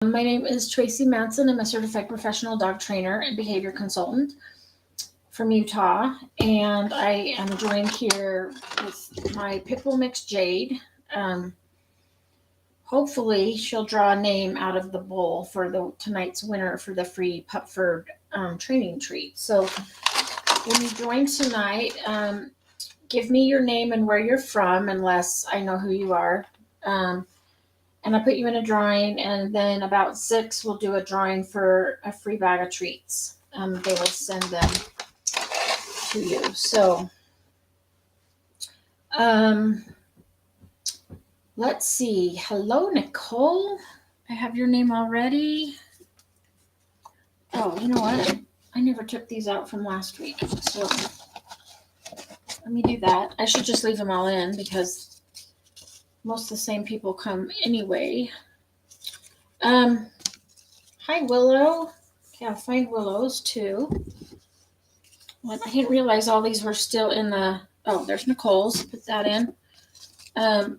My name is Tracy Manson. I'm a certified professional dog trainer and behavior consultant from Utah, and I am joined here with my pit bull mix Jade. Um, Hopefully, she'll draw a name out of the bowl for the tonight's winner for the free Pupford training treat. So, when you join tonight, give me your name and where you're from, unless I know who you are. And I put you in a drawing, and then about 6, we'll do a drawing for a free bag of treats. They will send them to you. So, let's see. Hello, Nicole. I have your name already. Oh, you know what? I never took these out from last week. So, let me do that. I should just leave them all in because most of the same people come anyway. Hi, Willow. Okay, I'll find Willow's too. Well, I didn't realize all these were still in the. Oh, there's Nicole's. Put that in. I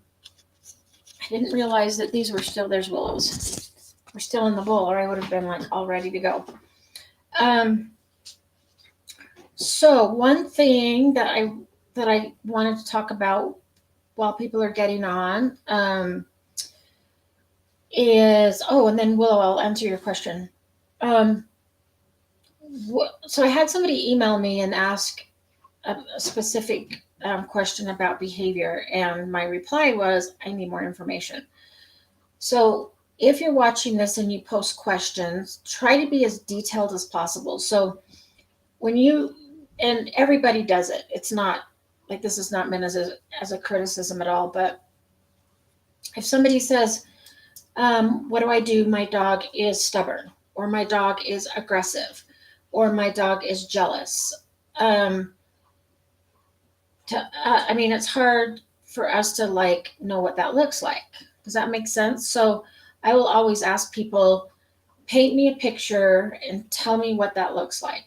didn't realize that these were still. There's Willow's. We're still in the bowl, or I would have been like all ready to go. So one thing that I wanted to talk about while people are getting on is and then Willow, I'll answer your question. So I had somebody email me and ask a specific question about behavior, and my reply was, I need more information. So if you're watching this and you post questions, try to be as detailed as possible. So when you, and everybody does it, it's not like, this is not meant as a criticism at all, but if somebody says, what do I do? My dog is stubborn, or my dog is aggressive, or my dog is jealous. It's hard for us to know what that looks like. Does that make sense? So I will always ask people, paint me a picture and tell me what that looks like.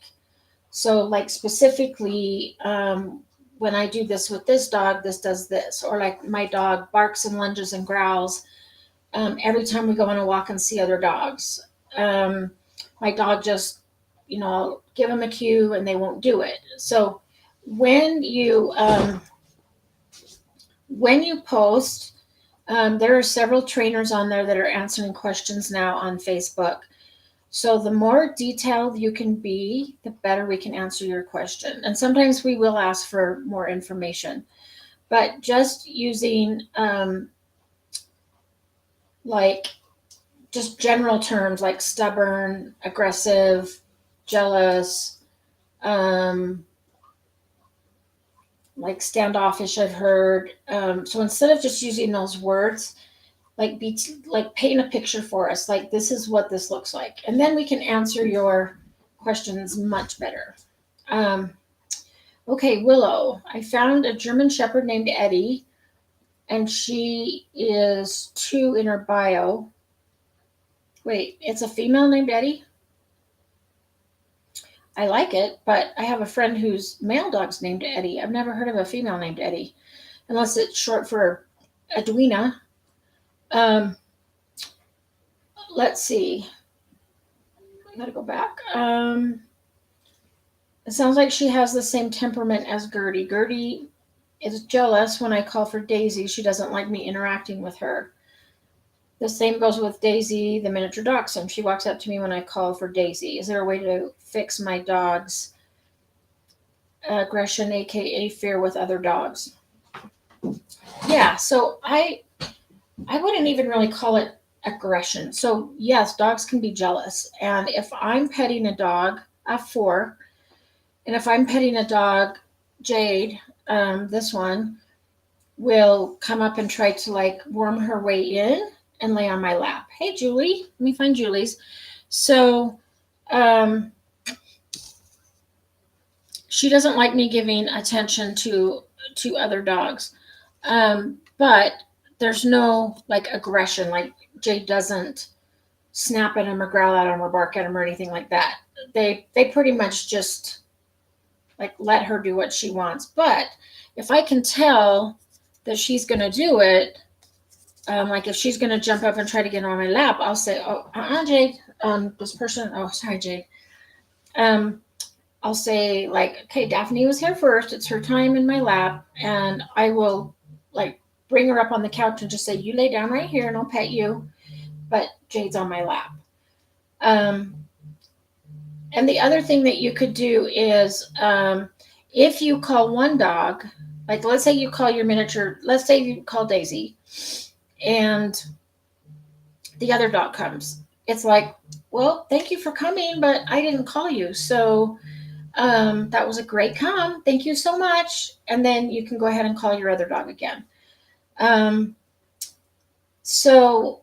So specifically, when I do this with this dog, this does this, or my dog barks and lunges and growls every time we go on a walk and see other dogs. My dog just, I'll give them a cue and they won't do it. So when you post, there are several trainers on there that are answering questions now on Facebook. So the more detailed you can be, the better we can answer your question. And sometimes we will ask for more information, but just using just general terms like stubborn, aggressive, jealous, standoffish, I've heard. So instead of just using those words, paint a picture for us. This is what this looks like. And then we can answer your questions much better. Okay, Willow. I found a German Shepherd named Eddie, and she is 2 in her bio. Wait, it's a female named Eddie? I like it, but I have a friend whose male dog's named Eddie. I've never heard of a female named Eddie, unless it's short for Edwina. Let's see. I gotta go back. It sounds like she has the same temperament as Gertie. Gertie is jealous when I call for Daisy. She doesn't like me interacting with her. The same goes with Daisy, the miniature dachshund. She walks up to me when I call for Daisy. Is there a way to fix my dog's aggression, aka fear with other dogs? Yeah, so I wouldn't even really call it aggression. So yes, dogs can be jealous. And if I'm petting a dog, I have 4, and if I'm petting a dog, Jade, this one, will come up and try to worm her way in and lay on my lap. Hey, Julie. Let me find Julie's. So she doesn't like me giving attention to other dogs. But there's no aggression. Jade doesn't snap at him or growl at him or bark at him or anything like that. They pretty much just let her do what she wants. But if I can tell that she's going to do it, Like if she's going to jump up and try to get on my lap, I'll say, oh, Jade, this person, oh, sorry, Jade. I'll say like, okay, Daphne was here first. It's her time in my lap. And I will like bring her up on the couch and just say, you lay down right here and I'll pet you. But Jade's on my lap. And the other thing that you could do is if you call one dog, like let's say you call your miniature, let's say you call Daisy and the other dog comes. It's like, well, thank you for coming, but I didn't call you. So that was a great come. Thank you so much. And then you can go ahead and call your other dog again. So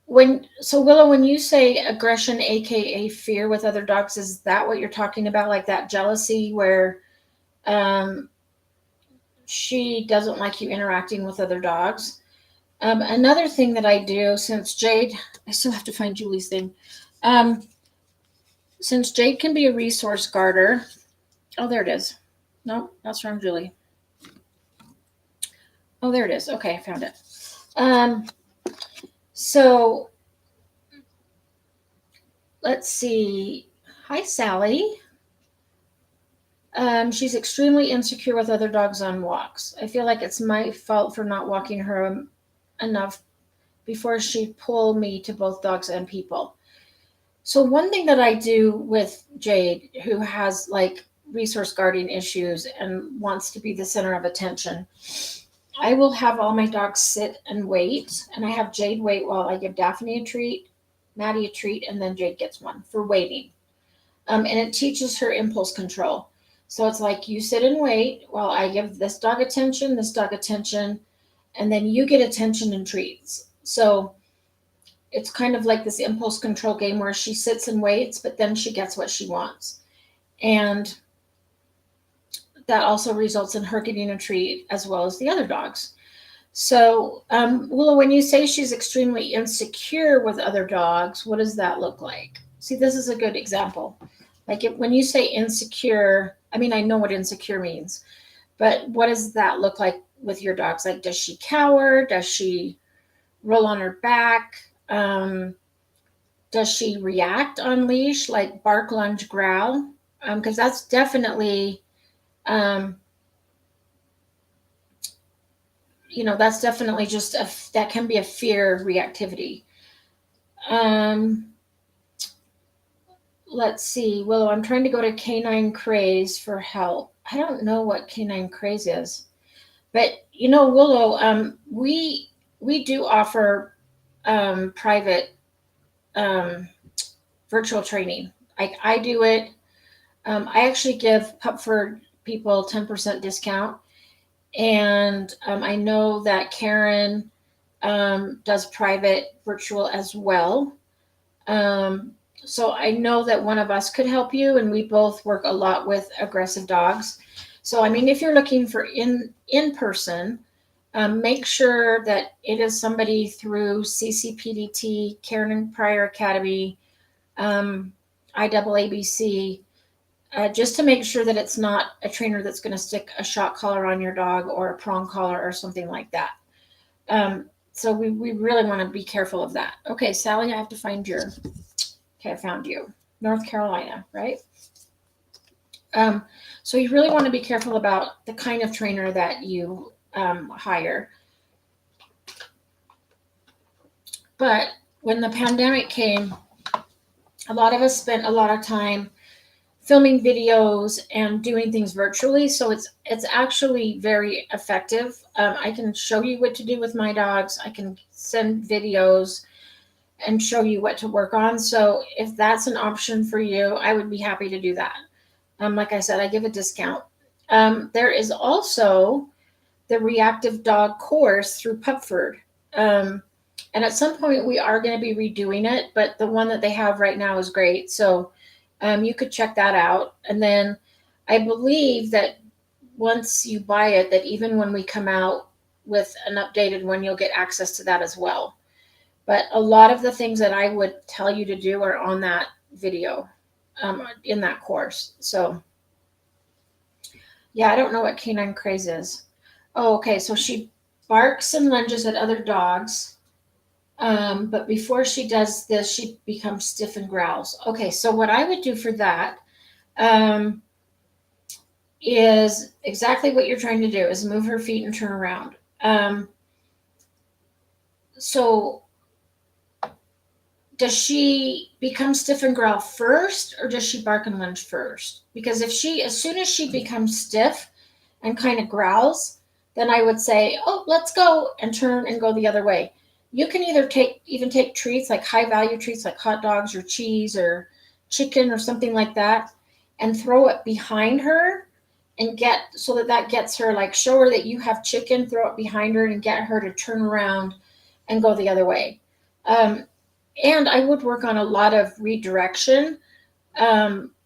Willow, when you say aggression, aka fear with other dogs, is that what you're talking about? Like that jealousy where she doesn't like you interacting with other dogs? Another thing that I do, since Jade, I still have to find Julie's thing. Since Jade can be a resource guarder, oh, there it is. No, that's from Julie. Oh, there it is. Okay, I found it. So let's see. Hi, Sally. She's extremely insecure with other dogs on walks. I feel like it's my fault for not walking her enough before she'd pull me to both dogs and people. So one thing that I do with Jade, who has like resource guarding issues and wants to be the center of attention, I will have all my dogs sit and wait, and I have Jade wait while I give Daphne a treat, Maddie a treat, and then Jade gets one for waiting. And it teaches her impulse control. So it's like you sit and wait while I give this dog attention, and then you get attention and treats. So it's kind of like this impulse control game where she sits and waits, but then she gets what she wants. And that also results in her getting a treat as well as the other dogs. So, Willow, when you say she's extremely insecure with other dogs, what does that look like? See, this is a good example. Like when you say insecure, I mean, I know what insecure means, but what does that look like with your dogs? Like, does she cower? Does she roll on her back? Does she react on leash, like bark, lunge, growl? Because that's definitely, that's definitely just that can be a fear reactivity. Let's see, Willow, I'm trying to go to Canine Craze for help. I don't know what Canine Craze is, but Willow, we do offer private virtual training. I do it. I actually give Pupford people 10% discount, and I know that Karen does private virtual as well. So I know that one of us could help you, and we both work a lot with aggressive dogs. So, I mean, if you're looking for in person, make sure that it is somebody through CCPDT, Karen and Pryor Academy, IAABC, just to make sure that it's not a trainer that's going to stick a shock collar on your dog or a prong collar or something like that. So we really want to be careful of that. Okay, Sally, I have to find your... Okay, I found you. North Carolina, right? So you really want to be careful about the kind of trainer that you hire. But when the pandemic came, a lot of us spent a lot of time filming videos and doing things virtually. So it's actually very effective. I can show you what to do with my dogs. I can send videos and show you what to work on. So if that's an option for you, I would be happy to do that. Like I said, I give a discount. There is also the Reactive Dog Course through Pupford. And at some point we are going to be redoing it, but the one that they have right now is great. So you could check that out. And then I believe that once you buy it, that even when we come out with an updated one, you'll get access to that as well. But a lot of the things that I would tell you to do are on that video, in that course. So, yeah, I don't know what Canine Craze is. Oh, okay. So she barks and lunges at other dogs. But before she does this, she becomes stiff and growls. Okay, so what I would do for that um, is exactly what you're trying to do, is move her feet and turn around. So does she become stiff and growl first, or does she bark and lunge first? Because if she, as soon as she becomes stiff and kind of growls, then I would say, oh, let's go, and turn and go the other way. You can either take treats, like high value treats like hot dogs or cheese or chicken or something like that, and throw it behind her and get, so that that gets her, like, show her that you have chicken, throw it behind her and get her to turn around and go the other way. And I would work on a lot of redirection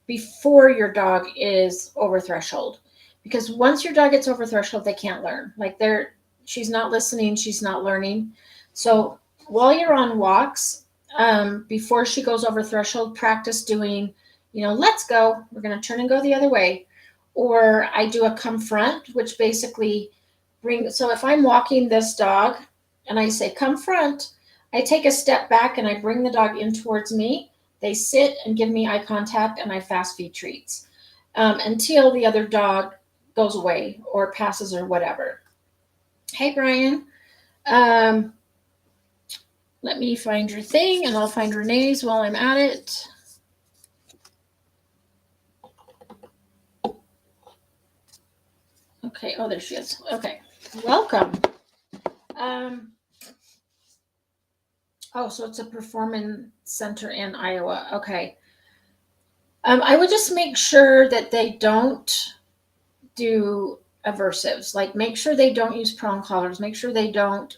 before your dog is over threshold, because once your dog gets over threshold, they can't learn. Like, she's not listening, she's not learning. So while you're on walks, before she goes over threshold, practice doing, let's go, we're going to turn and go the other way. Or I do a come front, which basically so if I'm walking this dog and I say come front, I take a step back and I bring the dog in towards me. They sit and give me eye contact, and I fast feed treats until the other dog goes away or passes or whatever. Hey, Brian. Um, Let me find your thing, and I'll find Renee's while I'm at it. Okay. Oh, there she is. Okay. Welcome. So it's a performance center in Iowa. Okay. I would just make sure that they don't do aversives. Like, make sure they don't use prong collars. Make sure they don't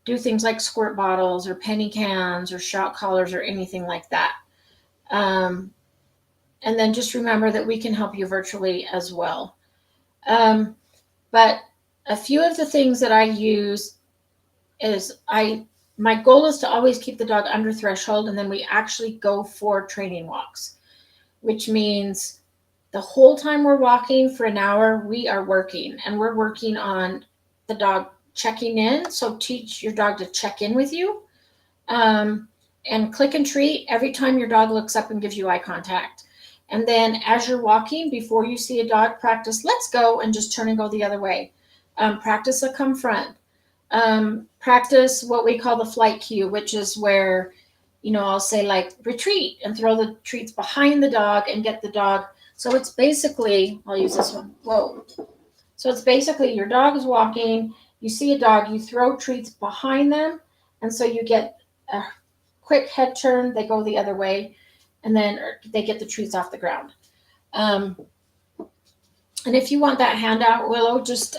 do things like squirt bottles or penny cans or shock collars or anything like that. And then just remember that we can help you virtually as well. But a few of the things that I use is my goal is to always keep the dog under threshold, and then we actually go for training walks, which means the whole time we're walking for an hour, we are working, and we're working on the dog checking in. So teach your dog to check in with you, and click and treat every time your dog looks up and gives you eye contact. And then as you're walking, before you see a dog, practice let's go, and just turn and go the other way. Practice a come front. Practice what we call the flight cue, which is where, I'll say like retreat and throw the treats behind the dog and get the dog. So it's basically, I'll use this one. Whoa. So it's basically your dog is walking, you see a dog, you throw treats behind them, and so you get a quick head turn, they go the other way, and then they get the treats off the ground. And if you want that handout, Willow, just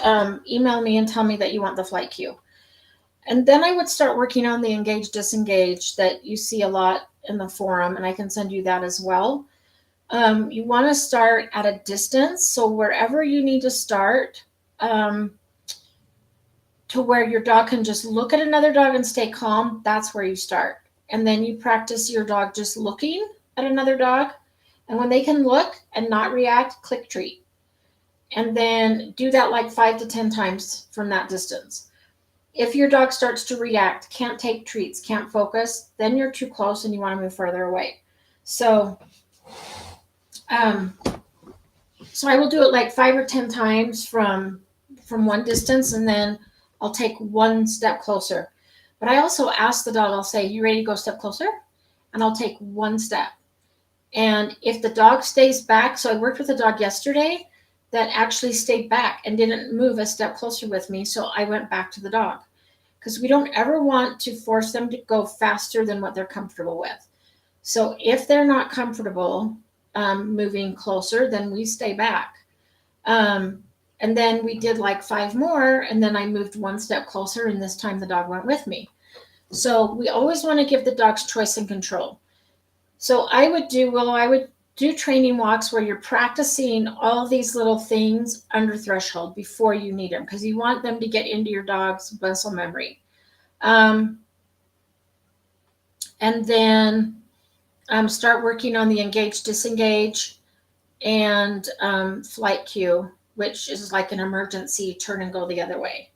email me and tell me that you want the flight cue. And then I would start working on the engage disengage that you see a lot in the forum, and I can send you that as well. You want to start at a distance, so wherever you need to start, to where your dog can just look at another dog and stay calm, that's where you start. And then you practice your dog just looking at another dog, and when they can look and not react, click treat. And then do that like 5 to 10 times from that distance. If your dog starts to react, can't take treats, can't focus, then you're too close and you want to move further away. So I will do it like 5 or 10 times from one distance, and then I'll take one step closer. But I also ask the dog, I'll say, you ready to go a step closer? And I'll take one step. And if the dog stays back, so I worked with a dog yesterday that actually stayed back and didn't move a step closer with me, so I went back to the dog. Because we don't ever want to force them to go faster than what they're comfortable with. So if they're not comfortable moving closer, then we stay back. And then we did like 5 more, and then I moved one step closer, and this time the dog went with me. So we always want to give the dogs choice and control. So I would do training walks where you're practicing all these little things under threshold before you need them, because you want them to get into your dog's muscle memory. And then start working on the engage, disengage, and flight cue, which is like an emergency turn and go the other way.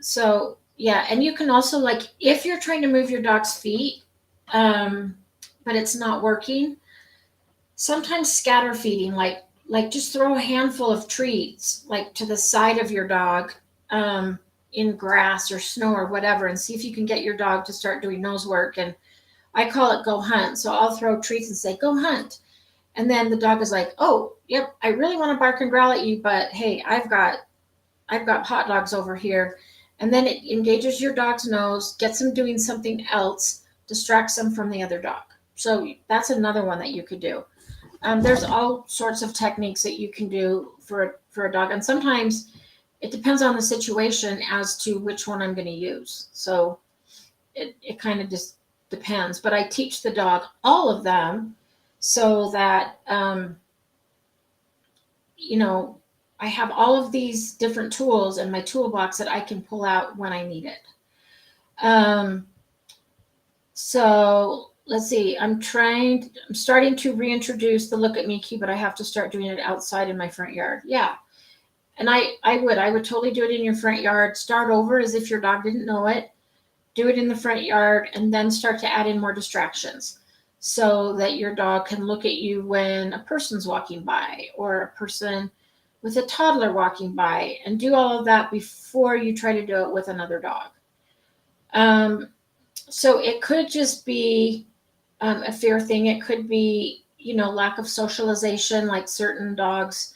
So yeah, and you can also, like, if you're trying to move your dog's feet, but it's not working, sometimes scatter feeding, like just throw a handful of treats like to the side of your dog, in grass or snow or whatever, and see if you can get your dog to start doing nose work. And I call it go hunt. So I'll throw treats and say go hunt, and then the dog is like, oh yep, I really want to bark and growl at you, but hey, I've got hot dogs over here. And then it engages your dog's nose, gets them doing something else, distracts them from the other dog. So that's another one that you could do. There's all sorts of techniques that you can do for a dog, and sometimes it depends on the situation as to which one I'm going to use. So it kind of just depends. But I teach the dog all of them so that you know, I have all of these different tools in my toolbox that I can pull out when I need it. So let's see, I'm starting to reintroduce the look at me cue, but I have to start doing it outside in my front yard. Yeah. And I would totally do it in your front yard. Start over as if your dog didn't know it. Do it in the front yard, and then start to add in more distractions so that your dog can look at you when a person's walking by or a person with a toddler walking by, and do all of that before you try to do it with another dog. So it could just be a fear thing. It could be, lack of socialization, like certain dogs.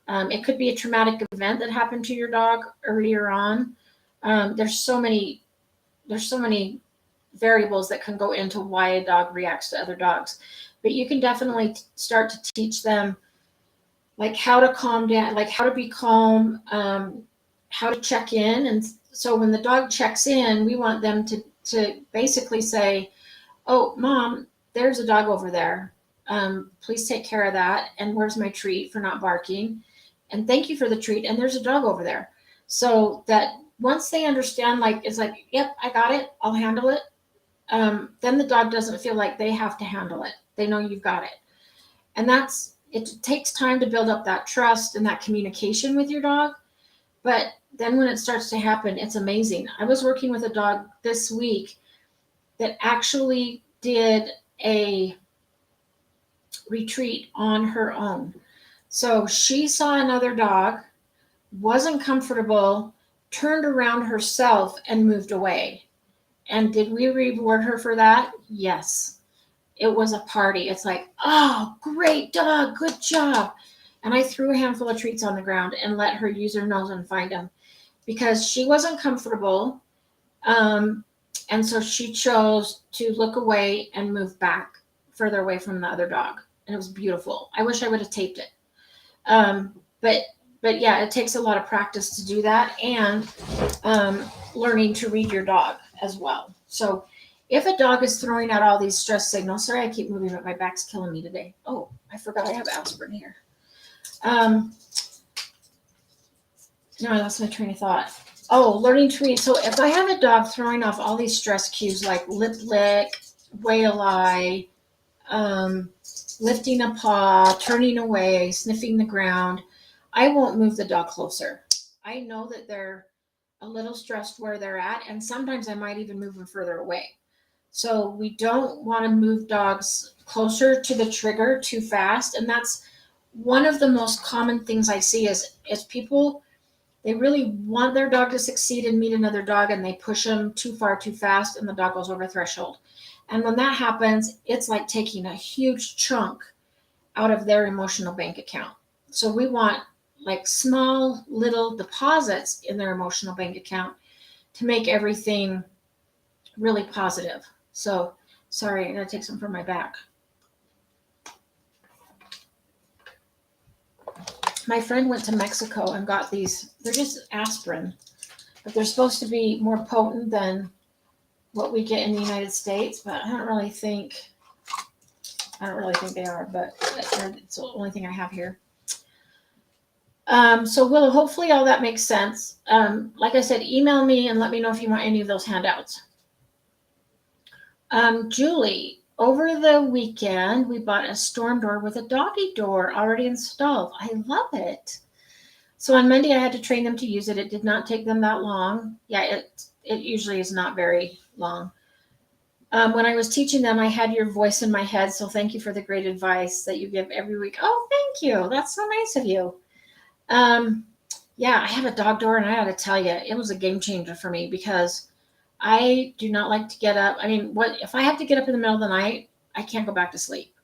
It could be a traumatic event that happened to your dog earlier on. There's so many variables that can go into why a dog reacts to other dogs. But you can definitely start to teach them like how to calm down, like how to be calm, how to check in. And so when the dog checks in, we want them to basically say, oh, Mom, there's a dog over there. Please take care of that. And where's my treat for not barking? And thank you for the treat. And there's a dog over there. So that once they understand, like, it's like, yep, I got it, I'll handle it. Then the dog doesn't feel like they have to handle it. They know you've got it. And it takes time to build up that trust and that communication with your dog. But then when it starts to happen, it's amazing. I was working with a dog this week that actually did a retreat on her own. So she saw another dog, wasn't comfortable, turned around herself and moved away. And did we reward her for that? Yes. It was a party. It's like, oh, great dog, good job. And I threw a handful of treats on the ground and let her use her nose and find them because she wasn't comfortable. And so she chose to look away and move back further away from the other dog. And it was beautiful. I wish I would have taped it. But yeah, it takes a lot of practice to do that, and learning to read your dog as well. So if a dog is throwing out all these stress signals, sorry, I keep moving, but my back's killing me today. Oh, I forgot I have aspirin here. No, I lost my train of thought. Oh, learning to read. So if I have a dog throwing off all these stress cues like lip lick, whale eye, lifting a paw, turning away, sniffing the ground, I won't move the dog closer. I know that they're a little stressed where they're at, and sometimes I might even move them further away. So we don't want to move dogs closer to the trigger too fast. And that's one of the most common things I see is people, they really want their dog to succeed and meet another dog, and they push them too far too fast, and the dog goes over threshold. And when that happens, it's like taking a huge chunk out of their emotional bank account. So we want like small little deposits in their emotional bank account to make everything really positive. So sorry, I gotta take some from my back. My friend went to Mexico and got these. They're just aspirin, but they're supposed to be more potent than what we get in the United States. But I don't really think they are. But it's the only thing I have here. So Willow, hopefully all that makes sense. Like I said, email me and let me know if you want any of those handouts. Julie, over the weekend, we bought a storm door with a doggy door already installed. I love it. So on Monday, I had to train them to use it. It did not take them that long. Yeah, it usually is not very long. When I was teaching them, I had your voice in my head. So thank you for the great advice that you give every week. Oh, thank you. That's so nice of you. Yeah, I have a dog door, and I got to tell you, it was a game changer for me because I do not like to get up. I mean, what if I have to get up in the middle of the night? I can't go back to sleep.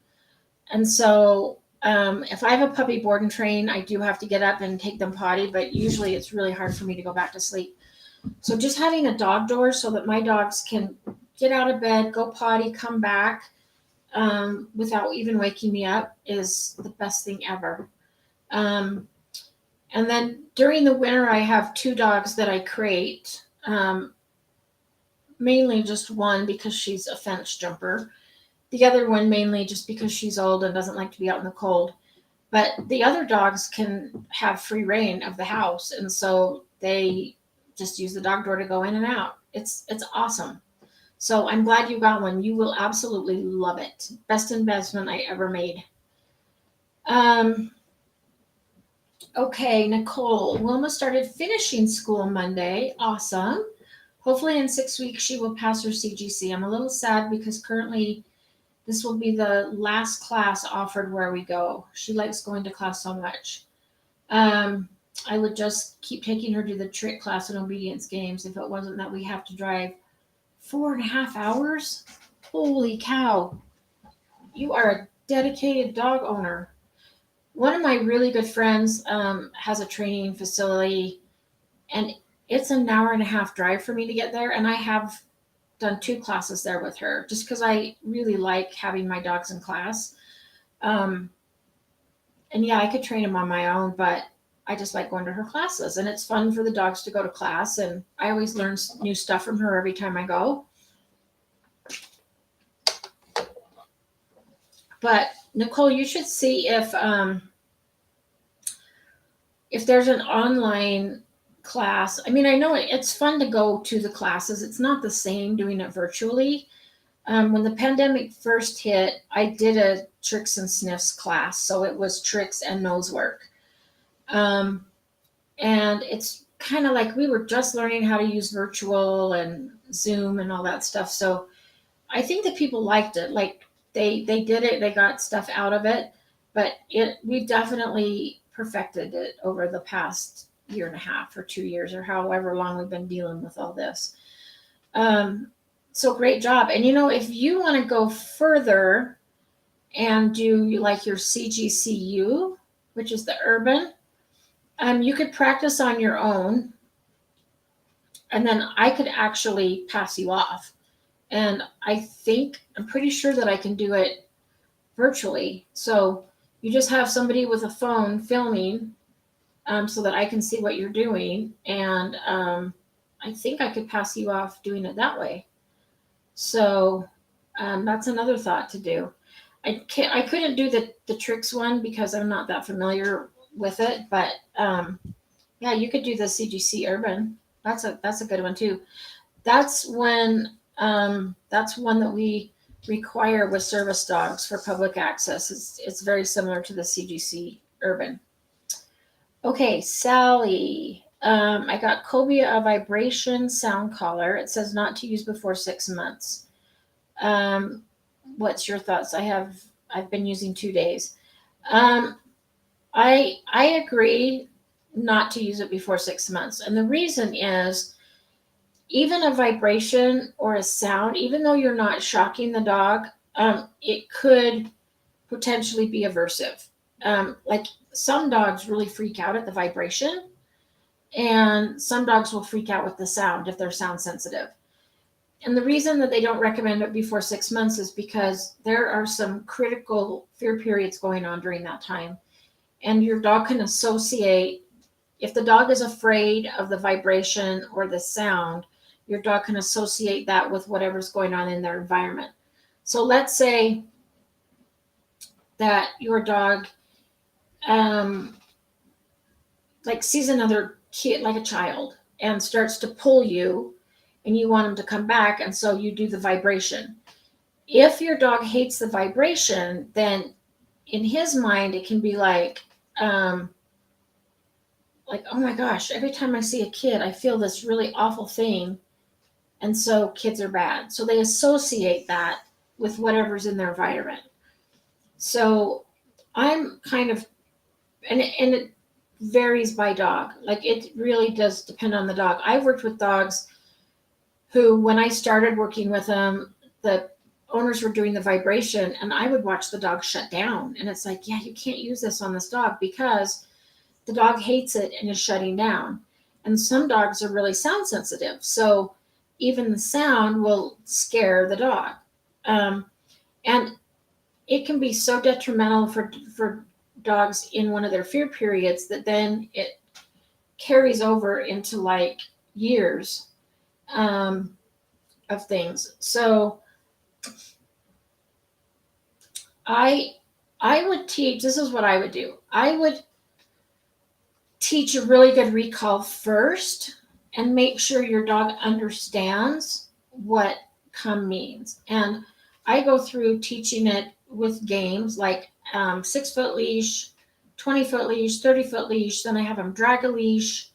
And so if I have a puppy board and train, I do have to get up and take them potty, but usually it's really hard for me to go back to sleep. So just having a dog door so that my dogs can get out of bed, go potty, come back without even waking me up is the best thing ever. And then during the winter, I have 2 dogs that I crate, mainly just one because she's a fence jumper. The other one mainly just because she's old and doesn't like to be out in the cold. But the other dogs can have free reign of the house, and so they just use the dog door to go in and out. It's awesome. So I'm glad you got one. You will absolutely love it. Best investment I ever made. Okay, Nicole. Wilma started finishing school Monday. Awesome. Hopefully in 6 weeks she will pass her CGC. I'm a little sad because currently this will be the last class offered where we go. She likes going to class so much. I would just keep taking her to the trick class and obedience games if it wasn't that we have to drive 4.5 hours. Holy cow. You are a dedicated dog owner. One of my really good friends has a training facility, and it's an hour and a half drive for me to get there. And I have done 2 classes there with her just because I really like having my dogs in class. And yeah, I could train them on my own, but I just like going to her classes, and it's fun for the dogs to go to class. And I always learn new stuff from her every time I go. But Nicole, you should see if there's an online class. I mean, I know it's fun to go to the classes. It's not the same doing it virtually. When the pandemic first hit, I did a tricks and sniffs class. So it was tricks and nose work. And it's kind of like we were just learning how to use virtual and Zoom and all that stuff. So I think that people liked it. Like they did it, they got stuff out of it, but we definitely perfected it over the past year and a half or 2 years or however long we've been dealing with all this. So great job. And if you want to go further and do like your CGCU, which is the urban, you could practice on your own, and then I could actually pass you off. And I'm pretty sure that I can do it virtually. So you just have somebody with a phone filming so that I can see what you're doing. And I think I could pass you off doing it that way. So that's another thought to do. I couldn't do the tricks one because I'm not that familiar with it, but yeah, you could do the CGC Urban. That's a good one too. That's one that we require with service dogs for public access. It's very similar to the CGC Urban. Okay, Sally. I got Cobia a vibration sound collar. It says not to use before 6 months. What's your thoughts? I've been using 2 days. I agree not to use it before 6 months. And the reason is even a vibration or a sound, even though you're not shocking the dog, it could potentially be aversive. Like some dogs really freak out at the vibration, and some dogs will freak out with the sound if they're sound sensitive. And the reason that they don't recommend it before 6 months is because there are some critical fear periods going on during that time. And your dog can associate, if the dog is afraid of the vibration or the sound, your dog can associate that with whatever's going on in their environment. So let's say that your dog like sees another kid, like a child, and starts to pull you, and you want him to come back, and so you do the vibration. If your dog hates the vibration, then in his mind it can be like like, oh my gosh, every time I see a kid, I feel this really awful thing. And so kids are bad. So they associate that with whatever's in their environment. So I'm kind of, and it varies by dog. Like it really does depend on the dog. I've worked with dogs who, when I started working with them, the owners were doing the vibration and I would watch the dog shut down. And it's like, yeah, you can't use this on this dog because the dog hates it and is shutting down. And some dogs are really sound sensitive. So even the sound will scare the dog. And it can be so detrimental for dogs in one of their fear periods that then it carries over into like years of things. So I would teach, this is what I would do. I would teach a really good recall first and make sure your dog understands what come means. And I go through teaching it with games like 6-foot leash, 20-foot leash, 30-foot leash. Then I have them drag a leash.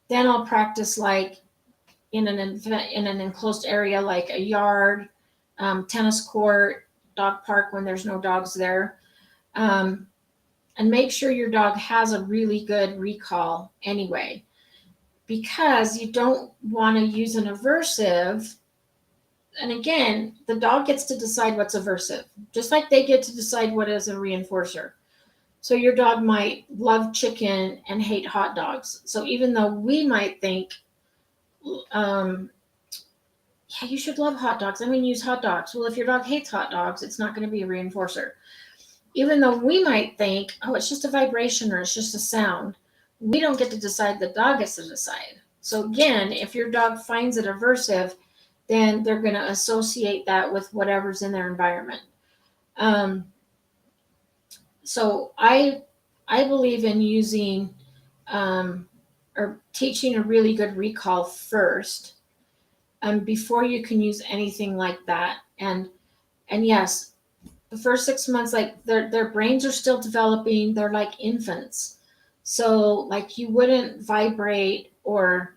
Then I'll practice like in an enclosed area like a yard, tennis court, dog park when there's no dogs there. And make sure your dog has a really good recall anyway, because you don't want to use an aversive. And again, the dog gets to decide what's aversive, just like they get to decide what is a reinforcer. So your dog might love chicken and hate hot dogs. So even though we might think, yeah, you should love hot dogs, I'm going to use hot dogs. Well, if your dog hates hot dogs, it's not going to be a reinforcer. Even though we might think, oh, it's just a vibration or it's just a sound, we don't get to decide, the dog gets to decide. So again, if your dog finds it aversive, then they're going to associate that with whatever's in their environment. So I believe in using or teaching a really good recall first before you can use anything like that. And yes, the first 6 months, like their brains are still developing. They're like infants. So like you wouldn't vibrate or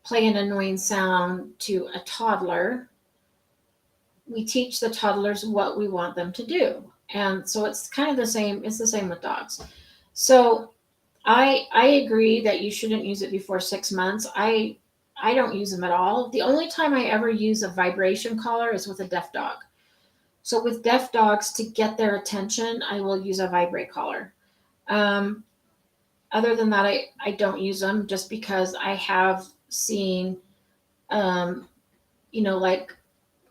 play an annoying sound to a toddler. We teach the toddlers what we want them to do. And so it's kind of the same. It's the same with dogs. So I agree that you shouldn't use it before 6 months. I don't use them at all. The only time I ever use a vibration collar is with a deaf dog. So with deaf dogs, to get their attention, I will use a vibrate collar. Other than that, I don't use them, just because I have seen, like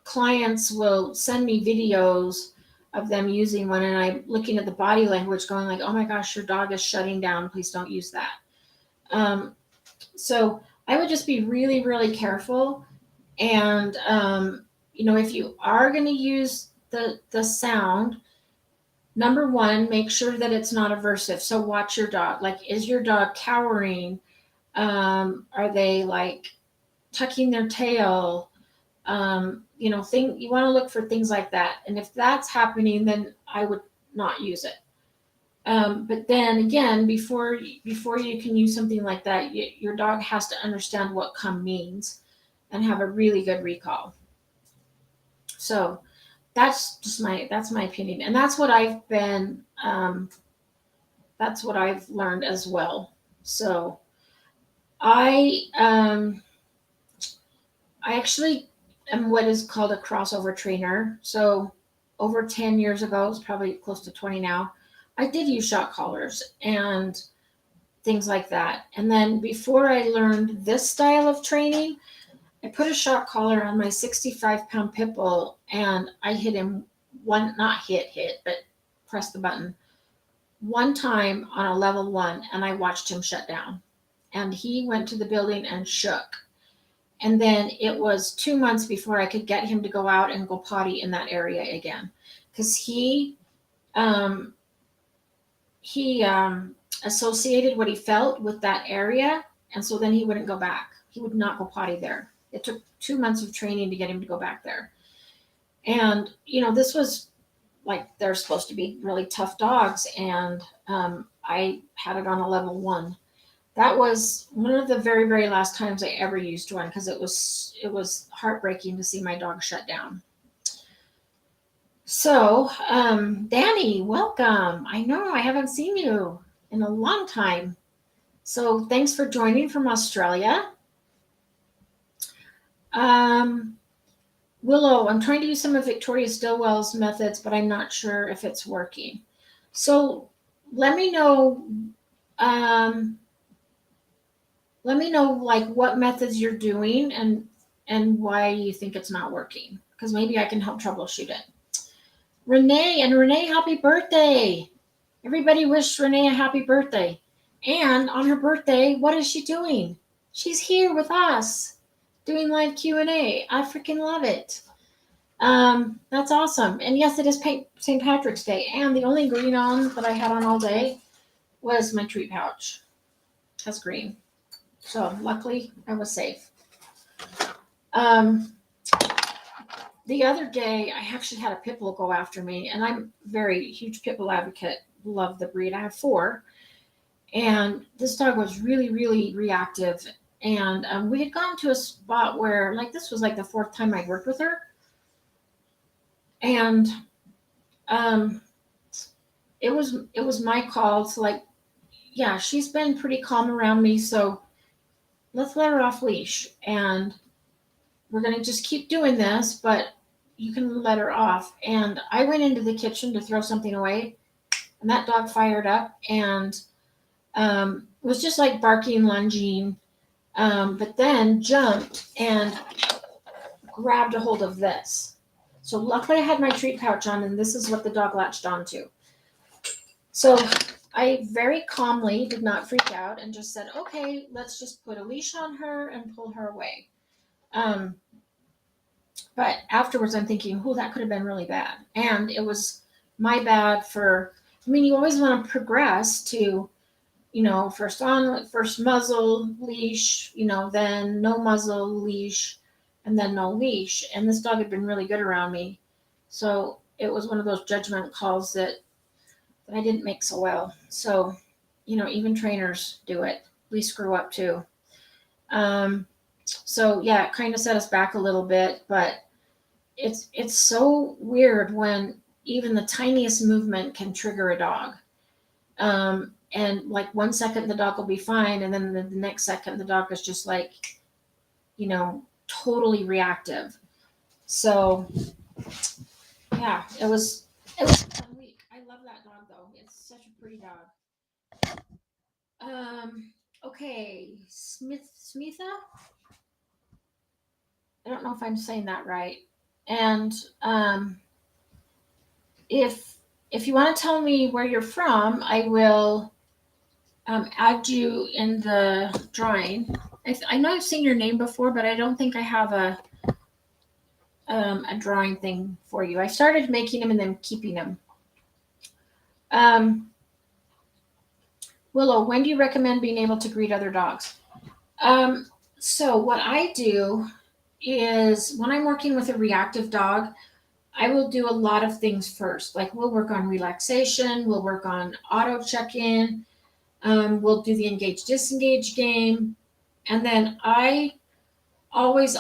clients will send me videos of them using one, and I'm looking at the body language going like, oh my gosh, your dog is shutting down. Please don't use that. So I would just be really, really careful. And, if you are going to use the sound, number one, make sure that it's not aversive. So watch your dog. Like, is your dog cowering? Are they like tucking their tail? You want to look for things like that. And if that's happening, then I would not use it. But then again, before you can use something like that, your dog has to understand what come means and have a really good recall. So that's my opinion, and that's what I've been. That's what I've learned as well. So I actually am what is called a crossover trainer. So over 10 years ago, it's probably close to 20 now, I did use shock collars and things like that. And then before I learned this style of training, I put a shock collar on my 65-pound pit bull, and I hit him but press the button one time on a level 1, and I watched him shut down. And he went to the building and shook. And then it was 2 months before I could get him to go out and go potty in that area again, because he associated what he felt with that area, and so then he wouldn't go back. He would not go potty there. It took 2 months of training to get him to go back there. And this was like, they're supposed to be really tough dogs, and I had it on a level 1. That was one of the very, very last times I ever used one, because it was heartbreaking to see my dog shut down. So, Danny, welcome. I know I haven't seen you in a long time. So thanks for joining from Australia. Um, Willow, I'm trying to use some of Victoria Stillwell's methods, but I'm not sure if it's working. So let me know. Um, let me know like what methods you're doing and why you think it's not working, because maybe I can help troubleshoot it. Renee, happy birthday! Everybody wish Renee a happy birthday. And on her birthday, what is she doing? She's here with us doing live Q&A. I freaking love it. That's awesome. And yes, it is St. Patrick's Day. And the only green on that I had on all day was my treat pouch. It has green. So luckily I was safe. The other day I actually had a pit bull go after me, and I'm a very huge pit bull advocate. Love the breed. I have 4. And this dog was really, really reactive. And we had gone to a spot where, like, this was like the 4th time I'd worked with her. And it was my call to, like, yeah, she's been pretty calm around me, so let's let her off leash. And we're going to just keep doing this, but you can let her off. And I went into the kitchen to throw something away, and that dog fired up and was just like barking, lunging, but then jumped and grabbed a hold of this. So luckily I had my treat pouch on, and this is what the dog latched onto. So I very calmly did not freak out and just said, okay, let's just put a leash on her and pull her away. But afterwards I'm thinking, oh, that could have been really bad. And it was my bad for, I mean, you always want to progress to, first muzzle, leash, then no muzzle, leash, and then no leash. And this dog had been really good around me. So it was one of those judgment calls that I didn't make so well. So, even trainers do it. We screw up too. So yeah, it kind of set us back a little bit, but it's so weird when even the tiniest movement can trigger a dog. And like 1 second the dog will be fine, and then the next second the dog is just like, totally reactive. So yeah, it was a fun week. I love that dog though. It's such a pretty dog. Okay, Smitha. I don't know if I'm saying that right. And if you want to tell me where you're from, I will add you in the drawing. I know I've seen your name before, but I don't think I have a drawing thing for you. I started making them and then keeping them. Willow, when do you recommend being able to greet other dogs? So what I do is when I'm working with a reactive dog, I will do a lot of things first. Like we'll work on relaxation, we'll work on auto check-in, we'll do the engage disengage game, and then I always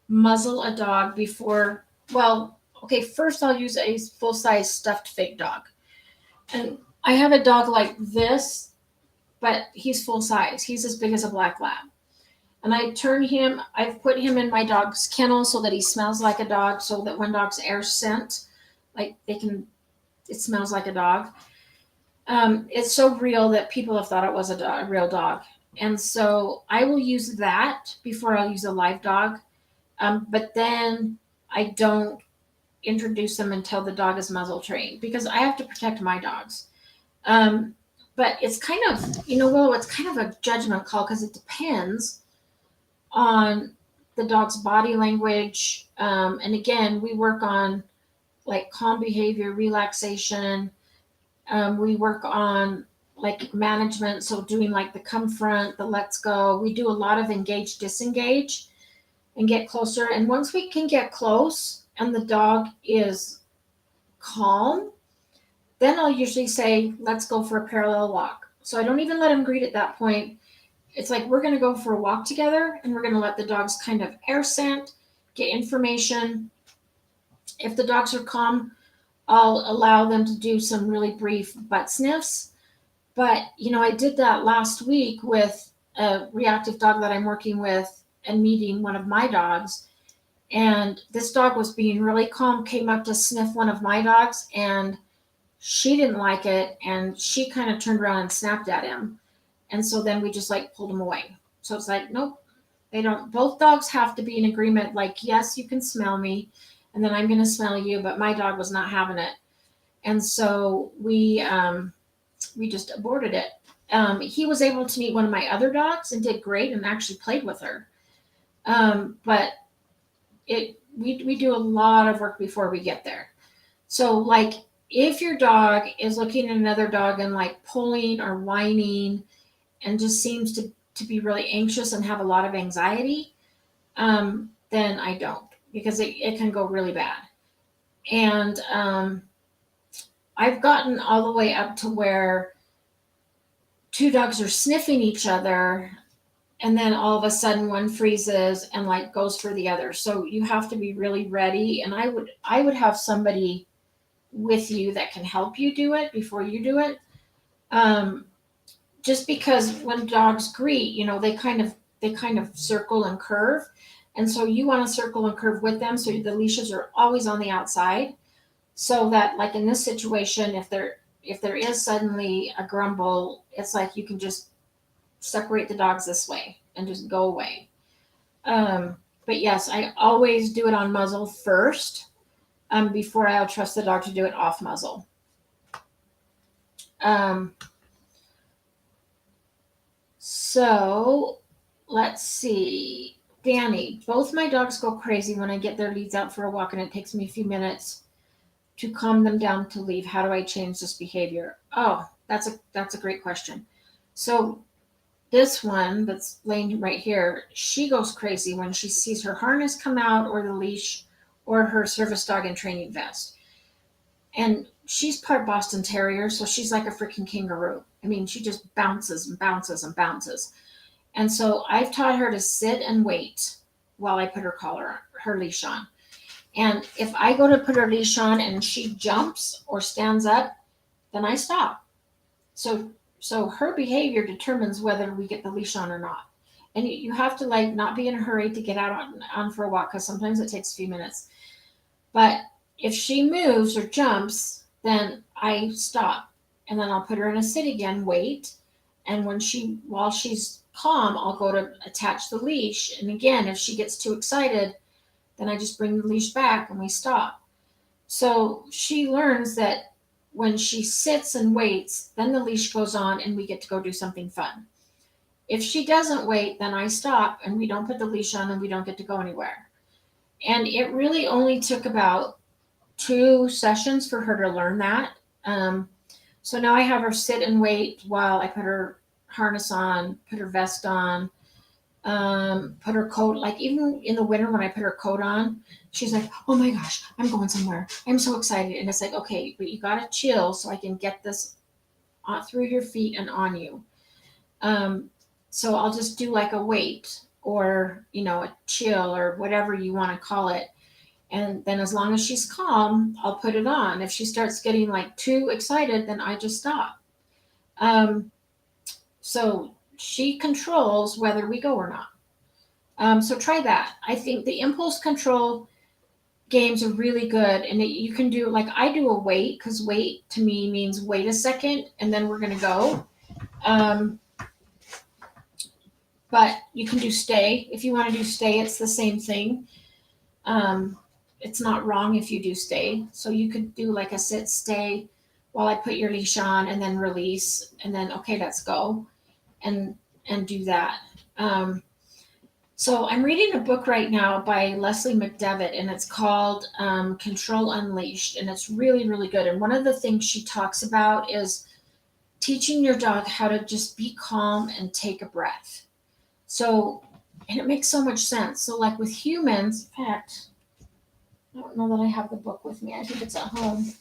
muzzle a dog before. Well, okay, first I'll use a full-size stuffed fake dog, and I have a dog like this, but he's full size. He's as big as a black lab. And I've put him in my dog's kennel so that he smells like a dog, so that when dogs air scent, like it smells like a dog. It's so real that people have thought it was a real dog. And so I will use that before I'll use a live dog. But then I don't introduce them until the dog is muzzle trained, because I have to protect my dogs. But it's kind of, Willow, it's kind of a judgment call, because it depends on the dog's body language. And again, we work on like calm behavior, relaxation. We work on like management. So doing like the come front, the let's go. We do a lot of engage, disengage, and get closer. And once we can get close and the dog is calm, then I'll usually say, let's go for a parallel walk. So I don't even let him greet at that point. It's like we're going to go for a walk together and we're going to let the dogs kind of air scent, get information. If the dogs are calm, I'll allow them to do some really brief butt sniffs. But, I did that last week with a reactive dog that I'm working with and meeting one of my dogs. And this dog was being really calm, came up to sniff one of my dogs, and she didn't like it. And she kind of turned around and snapped at him. And so then we just like pulled him away. So it's like, nope, they don't. Both dogs have to be in agreement. Like, yes, you can smell me, and then I'm going to smell you. But my dog was not having it. And so we just aborted it. He was able to meet one of my other dogs and did great and actually played with her. But we do a lot of work before we get there. So like if your dog is looking at another dog and like pulling or whining and just seems to be really anxious and have a lot of anxiety, then I don't, because it can go really bad. And I've gotten all the way up to where two dogs are sniffing each other and then all of a sudden one freezes and like goes for the other. So you have to be really ready. And I would have somebody with you that can help you do it before you do it. Just because when dogs greet, they kind of circle and curve. And so you want to circle and curve with them. So the leashes are always on the outside. So that like in this situation, if there is suddenly a grumble, it's like you can just separate the dogs this way and just go away. But yes, I always do it on muzzle first, before I'll trust the dog to do it off muzzle. So let's see. Danny, both my dogs go crazy when I get their leads out for a walk and it takes me a few minutes to calm them down to leave. How do I change this behavior? Oh, that's a great question. So this one that's laying right here, she goes crazy when she sees her harness come out or the leash or her service dog and training vest. And she's part Boston Terrier, so she's like a freaking kangaroo. I mean, she just bounces and bounces and bounces. And so I've taught her to sit and wait while I put her leash on. And if I go to put her leash on and she jumps or stands up, then I stop. So her behavior determines whether we get the leash on or not. And you have to like not be in a hurry to get out on for a walk, because sometimes it takes a few minutes. But if she moves or jumps, then I stop. And then I'll put her in a sit again, wait. And while she's calm, I'll go to attach the leash. And again, if she gets too excited, then I just bring the leash back and we stop. So she learns that when she sits and waits, then the leash goes on and we get to go do something fun. If she doesn't wait, then I stop and we don't put the leash on and we don't get to go anywhere. And it really only took about 2 sessions for her to learn that. So now I have her sit and wait while I put her harness on, put her vest on, put her coat. Like even in the winter when I put her coat on, she's like, oh my gosh, I'm going somewhere. I'm so excited. And it's like, okay, but you got to chill so I can get this through your feet and on you. So I'll just do like a wait or, a chill or whatever you want to call it. And then as long as she's calm, I'll put it on. If she starts getting like too excited, then I just stop. So she controls whether we go or not. So try that. I think the impulse control games are really good. And you can do, like I do a wait, because wait to me means wait a second and then we're going to go. But you can do stay. If you want to do stay, it's the same thing. It's not wrong if you do stay. So you could do like a sit, stay while I put your leash on and then release and then, okay, let's go and do that. So I'm reading a book right now by Leslie McDevitt and it's called Control Unleashed. And it's really, really good. And one of the things she talks about is teaching your dog how to just be calm and take a breath. So, and it makes so much sense. So like with humans, in fact, I don't know that I have the book with me. I think it's at home.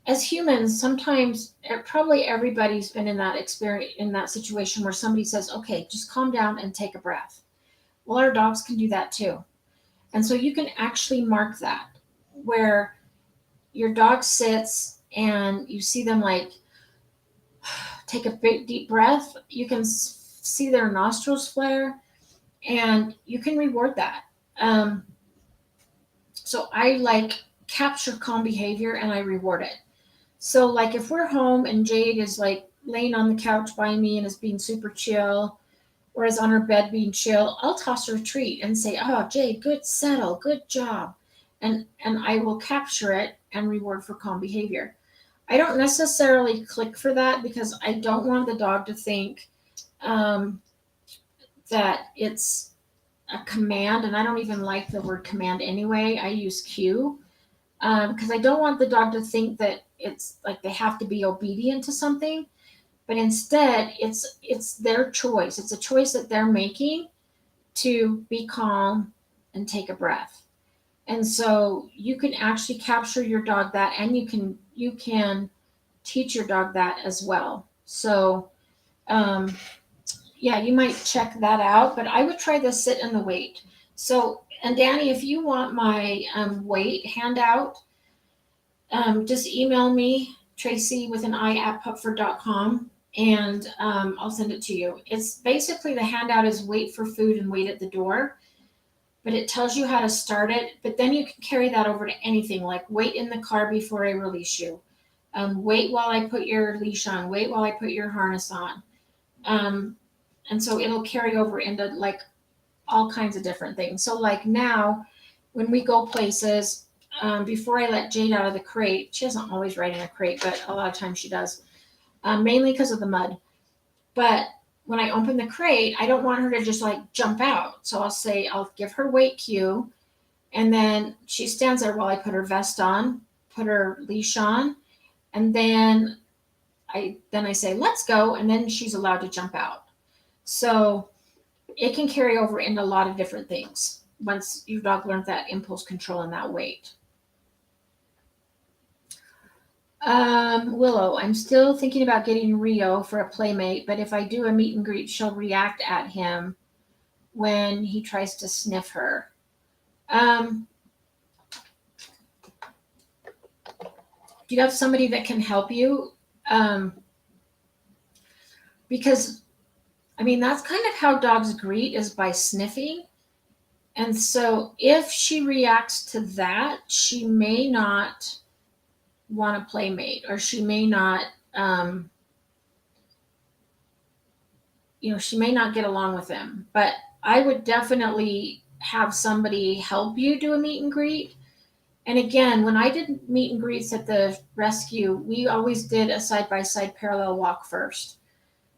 as humans, sometimes probably everybody's been in that experience, in that situation where somebody says, okay, just calm down and take a breath. Well, our dogs can do that too. And so you can actually mark that where your dog sits and you see them like take a big deep breath. You can see their nostrils flare, and you can reward that. So I like capture calm behavior and I reward it. So like if we're home and Jade is like laying on the couch by me and is being super chill, or is on her bed being chill, I'll toss her a treat and say, "Oh, Jade, good settle, good job," and I will capture it and reward for calm behavior. I don't necessarily click for that because I don't want the dog to think um, that it's a command, and I don't even like the word command anyway. I use cue because I don't want the dog to think that it's like they have to be obedient to something, but instead it's their choice. It's a choice that they're making to be calm and take a breath. And so you can actually capture your dog that, and you can teach your dog that as well. So um, yeah, you might check that out, but I would try the sit and the wait. So, and Danny, if you want my weight handout, just email me, Tracy with an I at pupford.com, and I'll send it to you. It's basically the handout is wait for food and wait at the door, but it tells you how to start it. But then you can carry that over to anything like wait in the car before I release you. Wait while I put your leash on. Wait while I put your harness on. Um, and so it'll carry over into like all kinds of different things. So like now, when we go places, before I let Jade out of the crate, she doesn't always ride in a crate, but a lot of times she does, mainly because of the mud. But when I open the crate, I don't want her to just like jump out. So I'll give her weight cue, and then she stands there while I put her vest on, put her leash on, and then I say, let's go, and then she's allowed to jump out. So it can carry over into a lot of different things once your dog learns that impulse control and that weight. Willow, I'm still thinking about getting Rio for a playmate, but if I do a meet and greet, she'll react at him when he tries to sniff her. Do you have somebody that can help you? Um, because, I mean, that's kind of how dogs greet, is by sniffing. And so if she reacts to that, she may not want a playmate, or she may not, she may not get along with him. But I would definitely have somebody help you do a meet and greet. And again, when I did meet and greets at the rescue, we always did a side by side parallel walk first.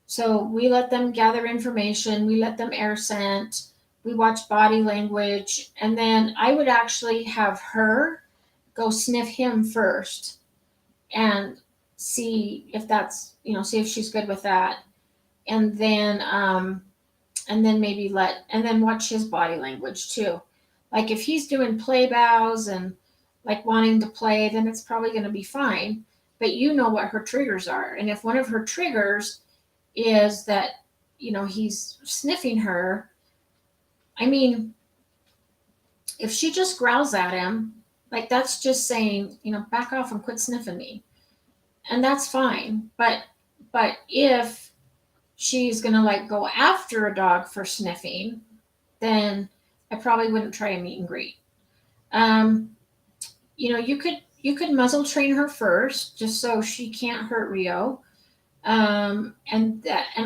So we let them gather information, we let them air scent, we watch body language, and then I would actually have her go sniff him first and see if that's, see if she's good with that. And then maybe and then watch his body language too. Like if he's doing play bows and like wanting to play, then it's probably going to be fine. But you know what her triggers are. And if one of her triggers is that, he's sniffing her, I mean, if she just growls at him, like that's just saying, back off and quit sniffing me. And that's fine. But if she's going to like go after a dog for sniffing, then I probably wouldn't try a meet and greet. You could muzzle train her first, just so she can't hurt Rio. And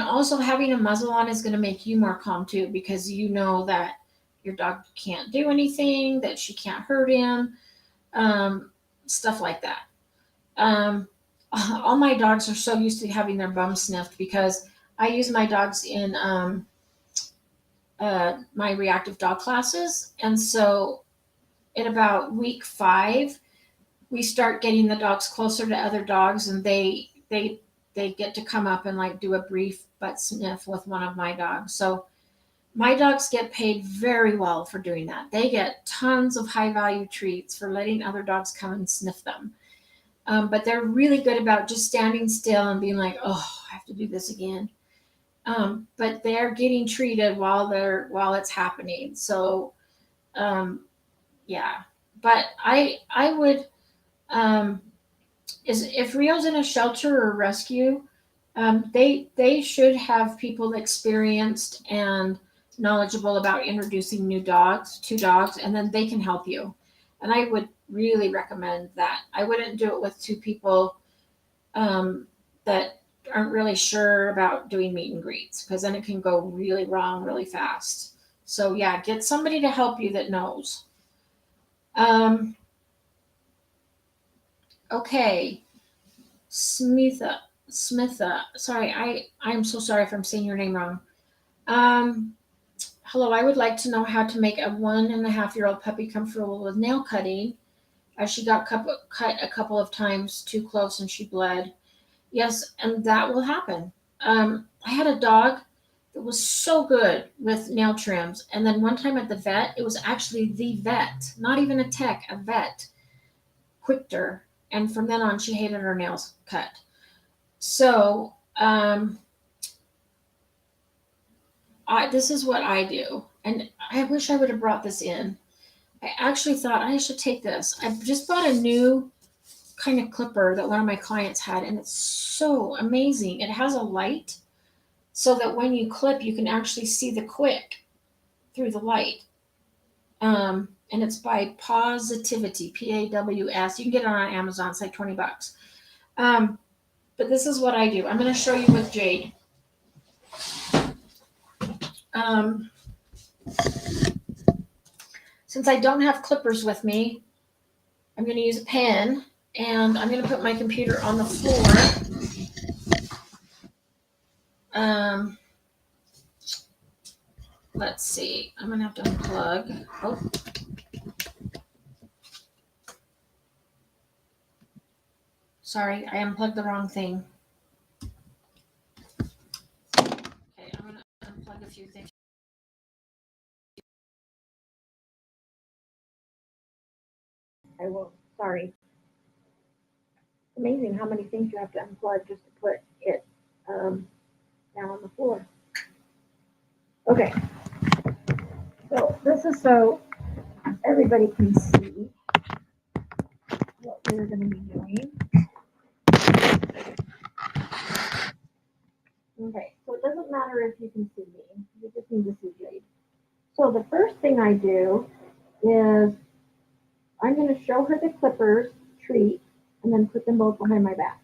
also having a muzzle on is going to make you more calm too, because you know that your dog can't do anything, that she can't hurt him, stuff like that. All my dogs are so used to having their bum sniffed because I use my dogs in my reactive dog classes. And so at about week 5, we start getting the dogs closer to other dogs, and they get to come up and like do a brief butt sniff with one of my dogs. So my dogs get paid very well for doing that. They get tons of high value treats for letting other dogs come and sniff them. But they're really good about just standing still and being like, oh, I have to do this again. But they're getting treated while it's happening. So yeah. But I would is if Rio's in a shelter or rescue, they should have people experienced and knowledgeable about introducing new dogs to dogs, and then they can help you. And I would really recommend that. I wouldn't do it with two people that aren't really sure about doing meet and greets, because then it can go really wrong really fast. So yeah, get somebody to help you that knows. Um, okay, Smitha. Sorry, I'm so sorry if I'm saying your name wrong. Um, hello, I would like to know how to make a 1.5-year-old puppy comfortable with nail cutting, as she got cut a couple of times too close and she bled. Yes, and that will happen. I had a dog that was so good with nail trims, and then one time at the vet, it was actually the vet, not even a tech, a vet, quicked her, and from then on, she hated her nails cut. So, this is what I do, and I wish I would have brought this in. I actually thought I should take this. I just bought a new kind of clipper that one of my clients had, and it's so amazing. It has a light so that when you clip, you can actually see the quick through the light. And it's by Positivity, Paws. You can get it on Amazon. It's like $20. Um, but this is what I do. I'm going to show you with Jade. Um, since I don't have clippers with me, I'm going to use a pen, and I'm going to put my computer on the floor. Let's see. I'm going to have to unplug. Oh. Sorry, I unplugged the wrong thing. Okay, I'm going to unplug a few things. I will. Sorry. Amazing how many things you have to unplug just to put it down on the floor. Okay. So this is so everybody can see what we're going to be doing. Okay, so it doesn't matter if you can see me. You just need to see Jade. So the first thing I do is I'm going to show her the clippers, treat, and then put them both behind my back.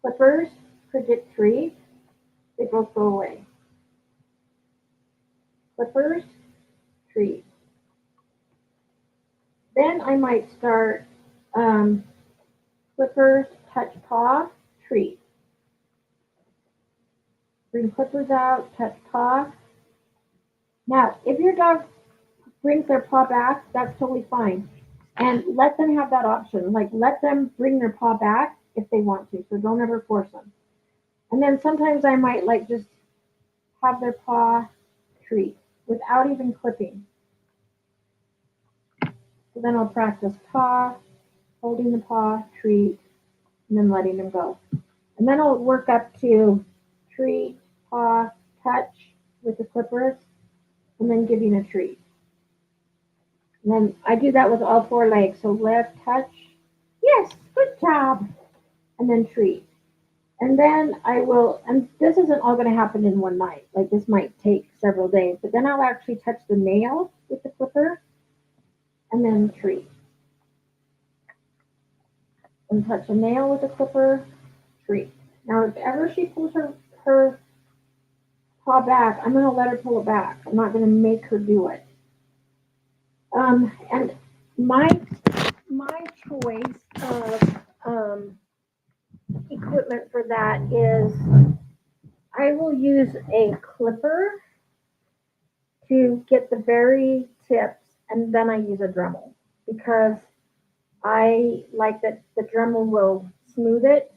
Clippers, predict treat, they both go away. Clippers, treat. Then I might start clippers, touch paw, treat. Bring clippers out, touch paw. Now, if your dog brings their paw back, that's totally fine. And let them have that option. Like, let them bring their paw back if they want to. So don't ever force them. And then sometimes I might like just have their paw treat without even clipping. So then I'll practice paw, holding the paw, treat, and then letting them go. And then I'll work up to treat, paw, touch with the clippers, and then giving a treat. And then I do that with all 4 legs. So lift, touch, yes, good job, and then treat. And then I will, and this isn't all going to happen in one night. Like, this might take several days, but then I'll actually touch the nail with the clipper and then treat. And touch a nail with a clipper, treat. Now, if ever she pulls her paw back, I'm going to let her pull it back. I'm not going to make her do it. And my choice of equipment for that is I will use a clipper to get the very tips, and then I use a Dremel because I like that the Dremel will smooth it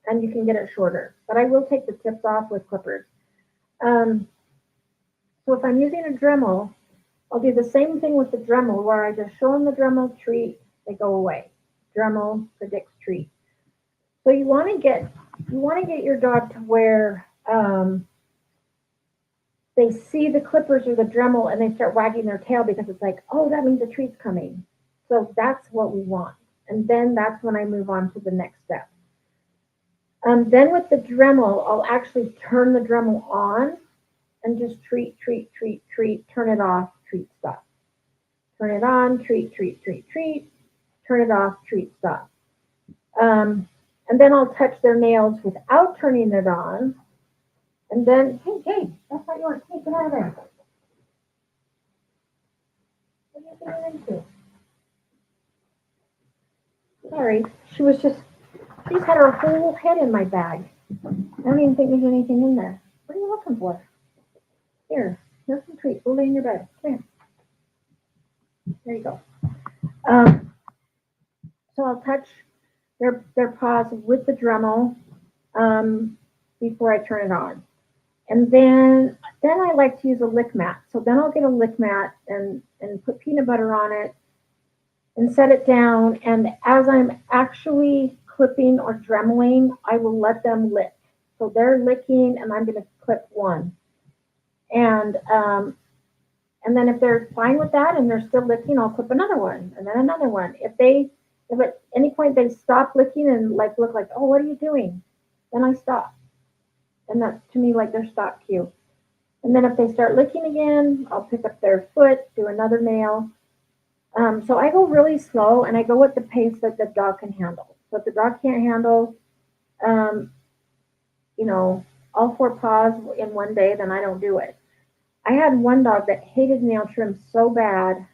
and you can get it shorter. But I will take the tips off with clippers. So if I'm using a Dremel, I'll do the same thing with the Dremel where I just show them the Dremel treat, they go away. Dremel predicts treat. So you want to get your dog to where they see the clippers or the Dremel and they start wagging their tail because it's like, oh, that means the treat's coming. So that's what we want. And then that's when I move on to the next step. Then with the Dremel, I'll actually turn the Dremel on and just treat, turn it off, treat, stop. Turn it on, treat, turn it off, treat, stop. And then I'll touch their nails without turning it on. And then, hey, Jade, that's not yours. Hey, get out of there. What are you getting into? Sorry, she's had her whole head in my bag. I don't even think there's anything in there. What are you looking for? Here's some treats. We'll lay in your bed. Come here. There you go. So I'll touch their paws with the Dremel before I turn it on. And then I like to use a lick mat. So then I'll get a lick mat and put peanut butter on it and set it down. And as I'm actually clipping or dremeling, I will let them lick. So they're licking and I'm going to clip one. And then if they're fine with that and they're still licking, I'll clip another one and then another one. If at any point they stop licking and like look like, oh, what are you doing? Then I stop. And that's to me like their stop cue. And then if they start licking again, I'll pick up their foot, do another nail. So I go really slow and I go at the pace that the dog can handle. So if the dog can't handle, all 4 paws in one day, then I don't do it. I had one dog that hated nail trim so bad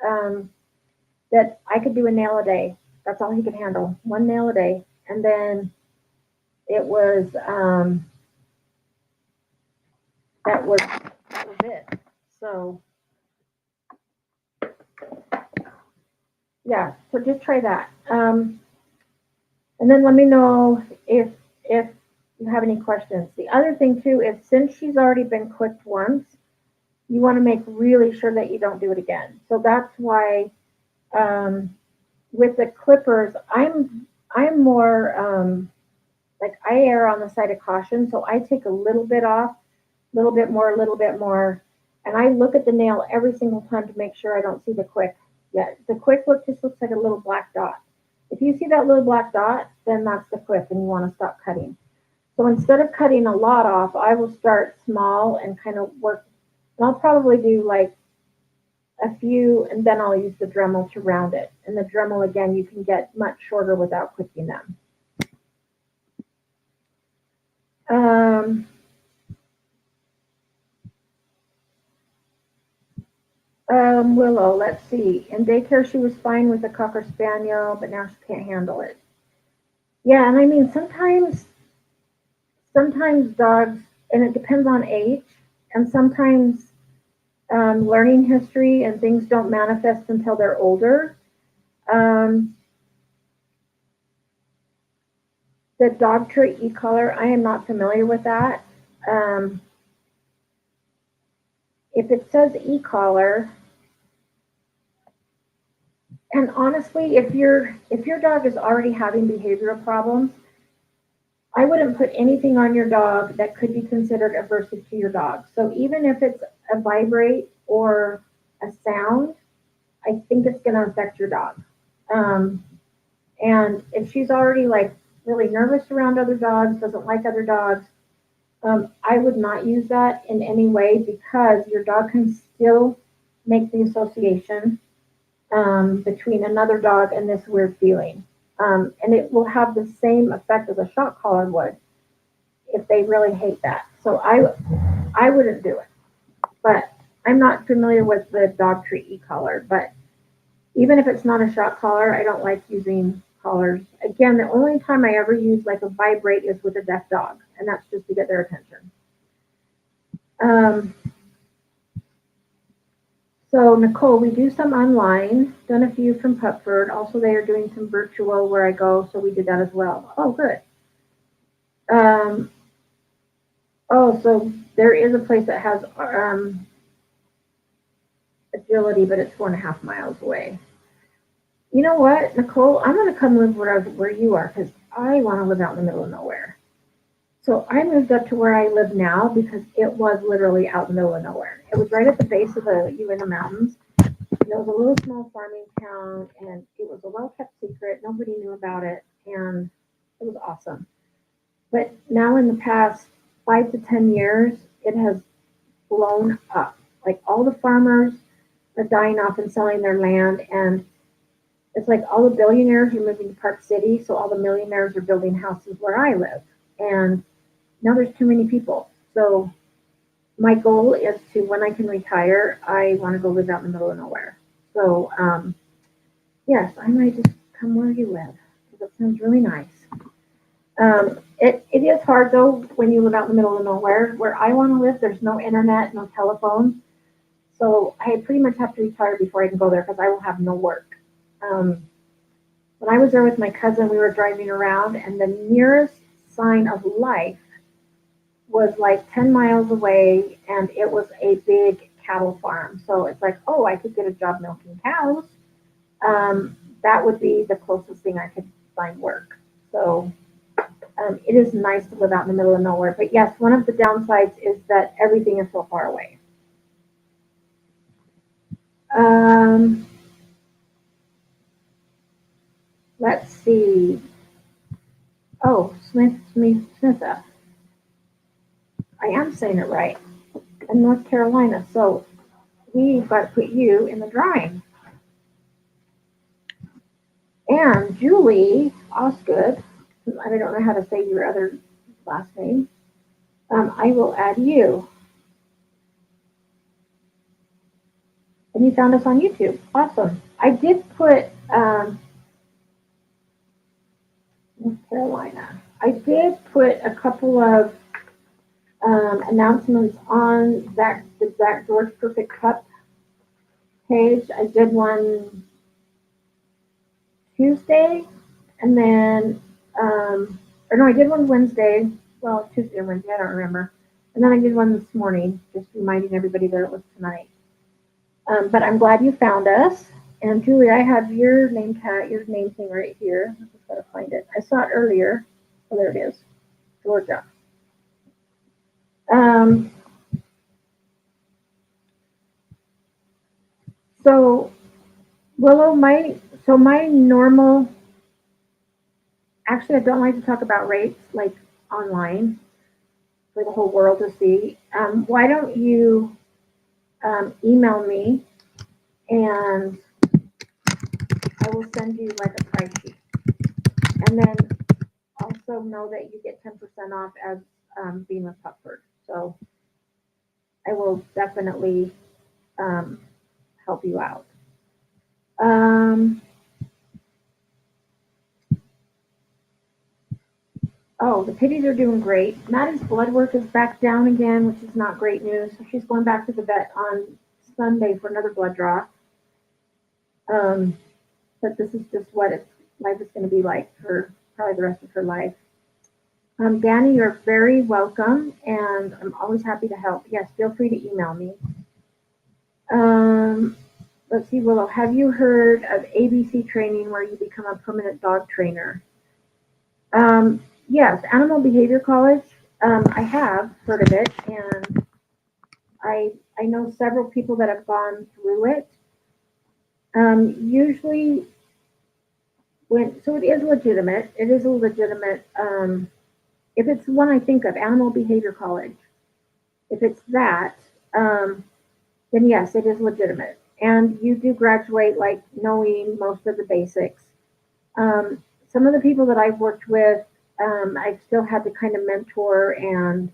that I could do a nail a day. That's all he could handle, 1 nail a day. And then it was that was it. So yeah, so just try that. And then let me know if you have any questions. The other thing too is since she's already been clipped once, you want to make really sure that you don't do it again. So that's why with the clippers, I'm more like I err on the side of caution. So I take a little bit off, a little bit more, and I look at the nail every single time to make sure I don't see the quick. Yeah, the quick just looks like a little black dot. If you see that little black dot, then that's the quick and you want to stop cutting. So instead of cutting a lot off, I will start small and kind of work. And I'll probably do like a few, and then I'll use the Dremel to round it. And the Dremel, again, you can get much shorter without clicking them. Willow, let's see. In daycare, she was fine with the Cocker Spaniel, but now she can't handle it. Yeah, and I mean, sometimes dogs, and it depends on age, and sometimes learning history and things don't manifest until they're older. The dog trait e-collar, I am not familiar with that. If it says e-collar, and honestly, if your dog is already having behavioral problems, I wouldn't put anything on your dog that could be considered aversive to your dog. So even if it's a vibrate or a sound, I think it's going to affect your dog. And if she's already like really nervous around other dogs, doesn't like other dogs, I would not use that in any way because your dog can still make the association between another dog and this weird feeling. And it will have the same effect as a shock collar would if they really hate that. So I wouldn't do it. But I'm not familiar with the dog treat e-collar, but even if it's not a shock collar, I don't like using collars. Again, the only time I ever use like a vibrate is with a deaf dog, and that's just to get their attention. So Nicole, we do some online, done a few from Pupford. Also, they are doing some virtual where I go, so we did that as well. Oh, good. So there is a place that has agility, but it's 4.5 miles away. you know what, Nicole, I'm going to come live where you are because I want to live out in the middle of nowhere. So I moved up to where I live now because it was literally out in the middle of nowhere. It was right at the base of the UNM Mountains. And it was a little small farming town, and it was a well-kept secret. Nobody knew about it, and it was awesome. But now in the past 5 to 10 years, it has blown up. Like all the farmers are dying off and selling their land, and it's like all the billionaires are moving to Park City, so all the millionaires are building houses where I live. And now there's too many people. So my goal is to, when I can retire, I want to go live out in the middle of nowhere. So yes, I might just come where you live because it sounds really nice. It is hard though when you live out in the middle of nowhere. Where I want to live, there's no internet, no telephone. So I pretty much have to retire before I can go there because I will have no work. When I was there with my cousin, we were driving around, and the nearest sign of life was like 10 miles away, and it was a big cattle farm. So it's like, oh, I could get a job milking cows. That would be the closest thing I could find work. So it is nice to live out in the middle of nowhere. But yes, one of the downsides is that everything is so far away. Let's see. Oh, Smitha. I am saying it right. In North Carolina. So we've got to put you in the drawing. And Julie Osgood, I don't know how to say your other last name. I will add you. And you found us on YouTube. Awesome. I did put North Carolina. I did put a couple of announcements on the Zach George Perfect Cup page. I did one Tuesday, and then, or no, I did one Wednesday. Well, Tuesday or Wednesday, I don't remember. And then I did one this morning, just reminding everybody that it was tonight. But I'm glad you found us. And Julie, I have your name thing right here. I just gotta find it. I saw it earlier. Oh, there it is. Georgia. So Willow, my normal. Actually, I don't like to talk about rates like online for the whole world to see. Why don't you email me, and I will send you like a price sheet, and then also know that you get 10% off as being with Pupford. So I will definitely help you out. Oh, the pitties are doing great. Maddie's blood work is back down again, which is not great news. So she's going back to the vet on Sunday for another blood draw. But this is just what life is going to be like for probably the rest of her life. Danny, you're very welcome, and I'm always happy to help. Yes, feel free to email me. Let's see, Willow, have you heard of ABC training where you become a permanent dog trainer? Yes, Animal Behavior College. I have heard of it, and I know several people that have gone through it. Usually, so it is legitimate. It is a legitimate. If it's one I think of, Animal Behavior College. If it's that, then yes, it is legitimate, and you do graduate like knowing most of the basics. Some of the people that I've worked with, I've still had to kind of mentor and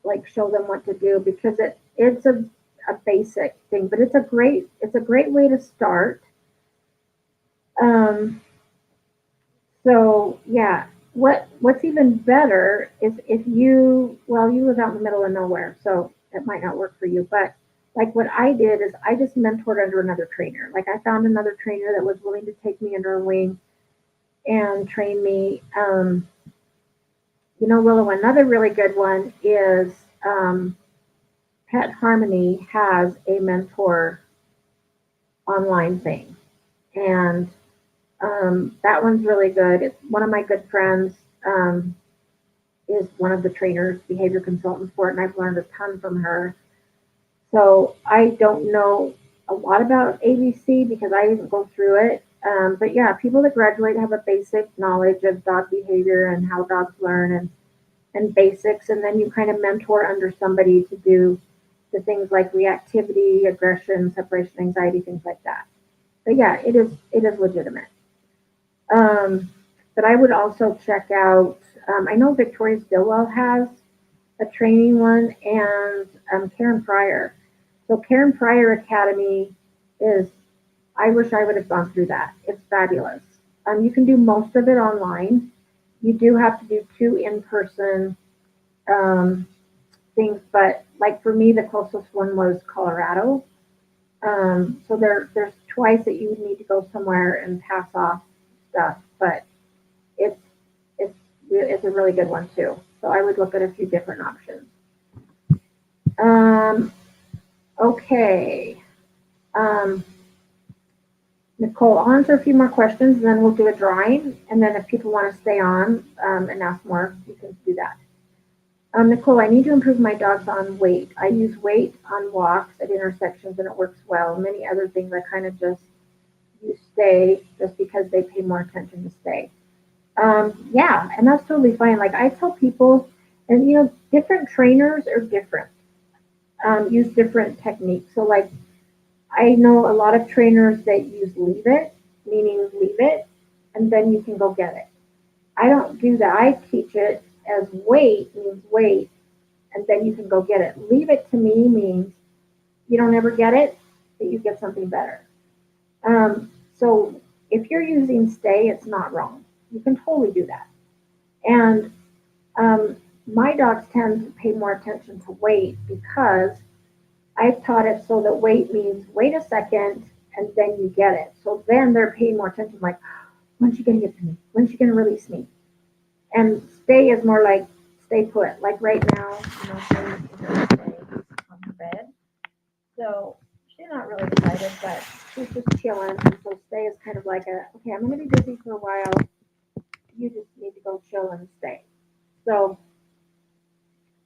like show them what to do because it's a basic thing, but it's a great way to start. So yeah, what's even better is if you live out in the middle of nowhere, so it might not work for you, but like what I did is I just mentored under another trainer. Like I found another trainer that was willing to take me under her wing and train me. Willow, another really good one is Pet Harmony has a mentor online thing. And that one's really good. It's one of my good friends is one of the trainers, behavior consultants for it, and I've learned a ton from her. So I don't know a lot about ABC because I didn't go through it. But yeah, people that graduate have a basic knowledge of dog behavior and how dogs learn and basics, and then you kind of mentor under somebody to do the things like reactivity, aggression, separation anxiety, things like that. But yeah, it is legitimate. Um, but I would also check out. I know Victoria Stillwell has a training one, and Karen Pryor. So Karen Pryor Academy is. I wish I would have gone through that. It's fabulous. You can do most of it online. You do have to do two in-person um, things, but like for me, the closest one was Colorado. So there's twice that you would need to go somewhere and pass off stuff, but it's it's it's a really good one too. So I would look at a few different options. Um, okay. Um, Nicole, I'll answer a few more questions and then we'll do a drawing. And then if people want to stay on and ask more, you can do that. Nicole, I need to improve my dogs on weight. I use weight on walks at intersections and it works well. Many other things I kind of just use stay just because they pay more attention to stay. Yeah, and that's totally fine. Like I tell people, and different trainers are different, use different techniques. So like I know a lot of trainers that use leave it, meaning leave it, and then you can go get it. I don't do that. I teach it as wait means wait, and then you can go get it. Leave it to me means you don't ever get it, but you get something better. So if you're using stay, it's not wrong. You can totally do that. And my dogs tend to pay more attention to wait because I've taught it so that wait means wait a second and then you get it. So then they're paying more attention, like, when's she gonna get to me? When's she gonna release me? And stay is more like stay put. Like right now, stay on her bed. So she's not really excited, but she's just chilling. And so stay is kind of like okay, I'm gonna be busy for a while. You just need to go chill and stay. So,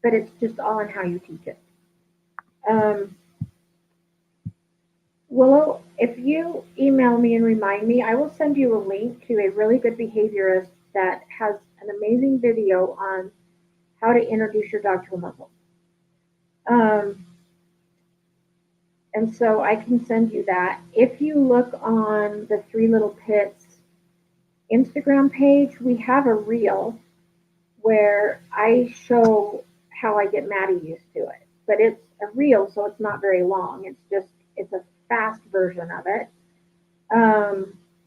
but it's just all in how you teach it. Um, Willow, if you email me and remind me, I will send you a link to a really good behaviorist that has an amazing video on how to introduce your dog to a muzzle. Um, and so I can send you that. If you look on the Three Little Pits Instagram page, we have a reel where I show how I get Maddie used to it. But it's a reel, so it's not very long. It's a fast version of it.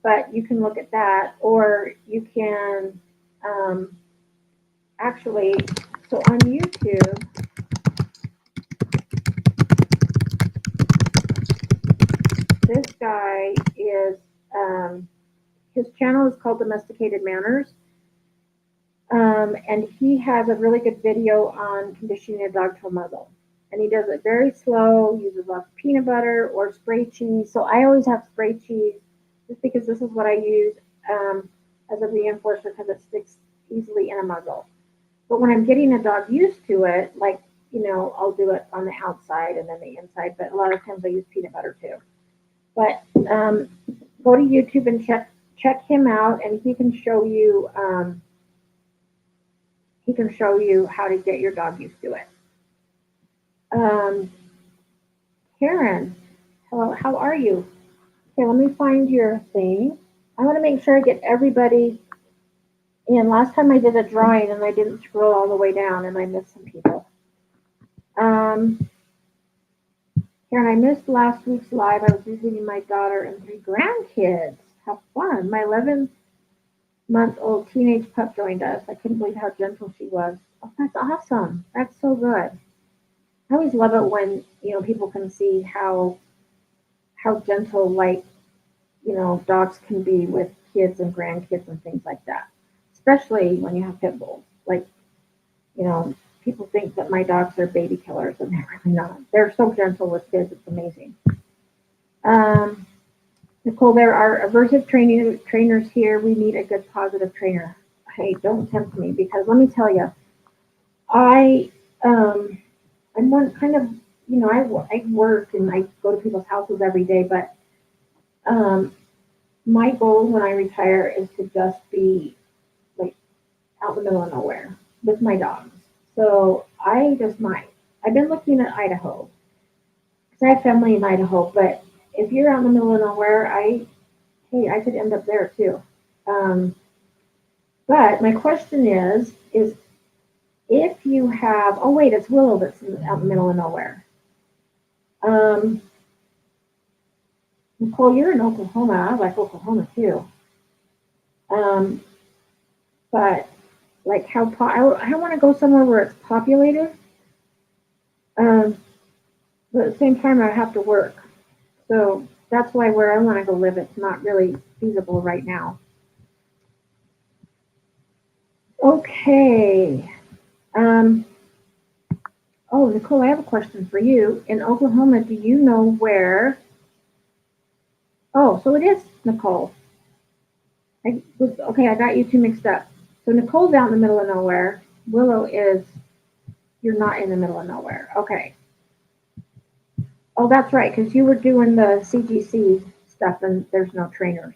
But you can look at that, or you can actually, so on YouTube, this guy is, his channel is called Domesticated Manners. And he has a really good video on conditioning a dog to a muzzle. And he does it very slow, uses lots of peanut butter or spray cheese. So I always have spray cheese just because this is what I use as a reinforcer because it sticks easily in a muzzle. But when I'm getting a dog used to it, like, I'll do it on the outside and then the inside, but a lot of times I use peanut butter too. But go to YouTube and check him out, and he can show you how to get your dog used to it. Karen, hello, how are you? Okay, let me find your thing. I want to make sure I get everybody in. Last time I did a drawing and I didn't scroll all the way down and I missed some people. Karen, I missed last week's live. I was visiting my daughter and 3 grandkids. Have fun. My 11-month-old teenage pup joined us. I couldn't believe how gentle she was. Oh, that's awesome. That's so good. I always love it when, people can see how gentle, like, dogs can be with kids and grandkids and things like that. Especially when you have pit bulls. Like, people think that my dogs are baby killers and they're really not. They're so gentle with kids, it's amazing. Nicole, there are aversive trainers here. We need a good positive trainer. Hey, don't tempt me because let me tell you, I I'm one kind of I work and I go to people's houses every day, but um, my goal when I retire is to just be like out in the middle of nowhere with my dogs. So I just might. I've been looking at Idaho because I have family in Idaho, but if you're out in the middle of nowhere, I could end up there too. Um, but my question is if you have, oh wait, it's Willow that's out in the middle of nowhere. Um, Nicole, you're in Oklahoma. I like Oklahoma too. Um, but like I want to go somewhere where it's populated. Um, but at the same time, I have to work. So that's why where I want to go live, it's not really feasible right now. Okay. Um, oh, Nicole, I have a question for you. In Oklahoma, do you know where? Oh, so it is Nicole. Okay. I got you two mixed up. So Nicole's out in the middle of nowhere. Willow is you're not in the middle of nowhere. Okay. Oh, that's right, because you were doing the CGC stuff and there's no trainers.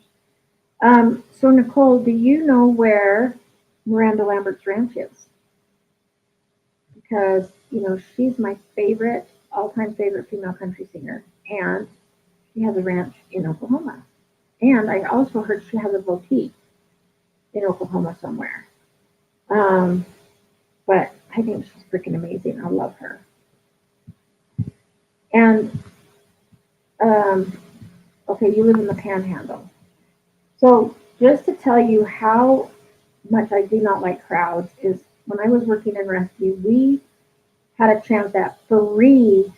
So Nicole, do you know where Miranda Lambert's ranch is? Because she's my favorite, all-time favorite female country singer, and she has a ranch in Oklahoma. And I also heard she has a boutique in Oklahoma somewhere. Um, but I think she's freaking amazing. I love her. And um, okay, you live in the Panhandle. So just to tell you how much I do not like crowds is when I was working in rescue, we had a chance at free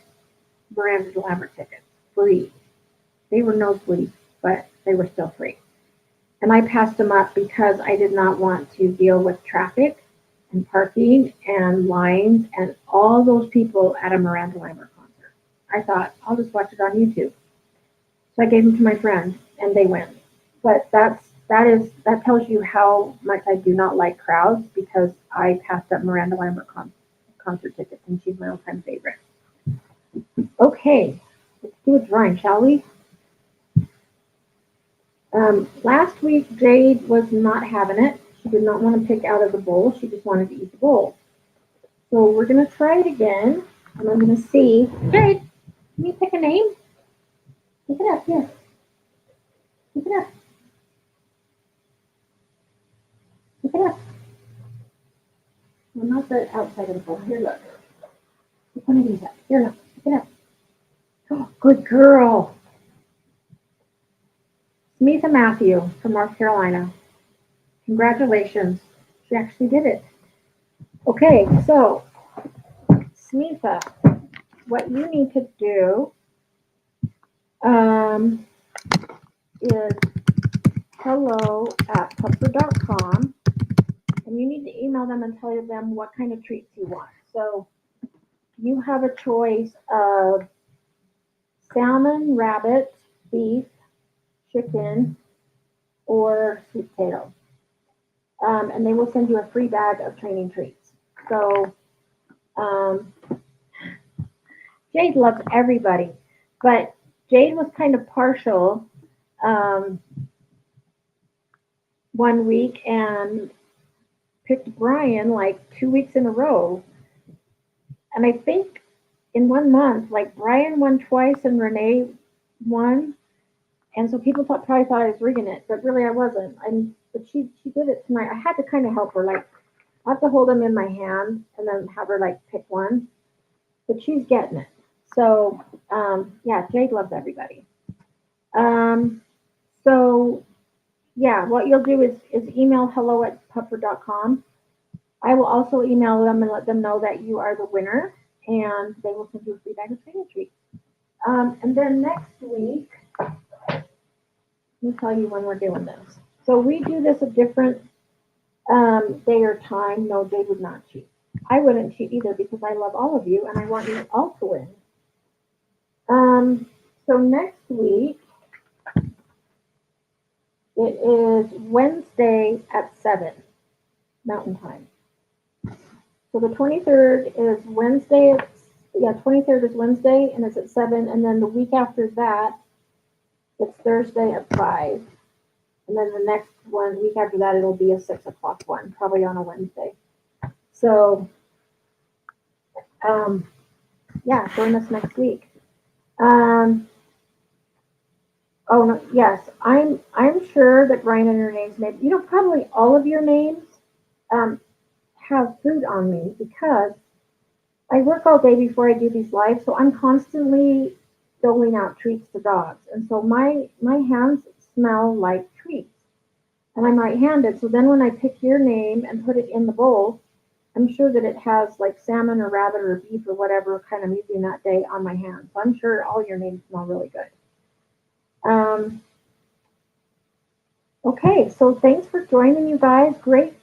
Miranda Lambert tickets. Free. They were nosebleeds, but they were still free. And I passed them up because I did not want to deal with traffic and parking and lines and all those people at a Miranda Lambert concert. I thought, I'll just watch it on YouTube. So I gave them to my friend and they went. But that tells you how much I do not like crowds because I passed up Miranda Lambert concert tickets and she's my all-time favorite. Okay, let's do a drawing, shall we? Last week Jade was not having it. She did not want to pick out of the bowl. She just wanted to eat the bowl. So we're gonna try it again, and I'm gonna see. Jade, can you pick a name? Pick it up here. Pick it up. Pick it up. Well, not the outside of the bowl. Here, look. Pick one of these up. Here, look. Pick it up. Oh, good girl. Smitha Matthew from North Carolina. Congratulations. She actually did it. Okay, so Smitha, what you need to do is hello@pupford.com, and you need to email them and tell them what kind of treats you want. So you have a choice of salmon, rabbit, beef, chicken, or sweet potato. And they will send you a free bag of training treats. So Jade loves everybody, but Jade was kind of partial one week and picked Brian like 2 weeks in a row. And I think in 1 month, like Brian won twice and Renee won. And so people probably thought I was rigging it, but really I wasn't. But she did it tonight. I had to kind of help her. Like I have to hold them in my hand and then have her like pick one. But she's getting it. So yeah, Jade loves everybody. So yeah, what you'll do is email hello@pupford.com. I will also email them and let them know that you are the winner, and they will send you a free bag of training treats. And then next week, let me tell you when we're doing this. So we do this a different day or time. No, they would not cheat. I wouldn't cheat either because I love all of you and I want you all to win. So next week, It is Wednesday at 7 Mountain Time. So the 23rd is Wednesday. 23rd is Wednesday, and it's at 7. And then the week after that, it's Thursday at 5. And then the next week after that, it'll be a 6 o'clock one, probably on a Wednesday. So, yeah, join us next week. Oh no, yes, I'm sure that Brian and your names probably all of your names have food on me because I work all day before I do these lives, so I'm constantly doling out treats to dogs, and so my hands smell like treats, and I'm right-handed. So then when I pick your name and put it in the bowl, I'm sure that it has like salmon or rabbit or beef or whatever kind I'm using that day on my hands. So I'm sure all your names smell really good. Okay, so thanks for joining, you guys. Great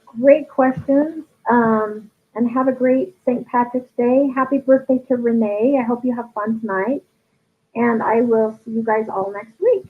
questions. And have a great St. Patrick's Day. Happy birthday to Renee. I hope you have fun tonight. And I will see you guys all next week.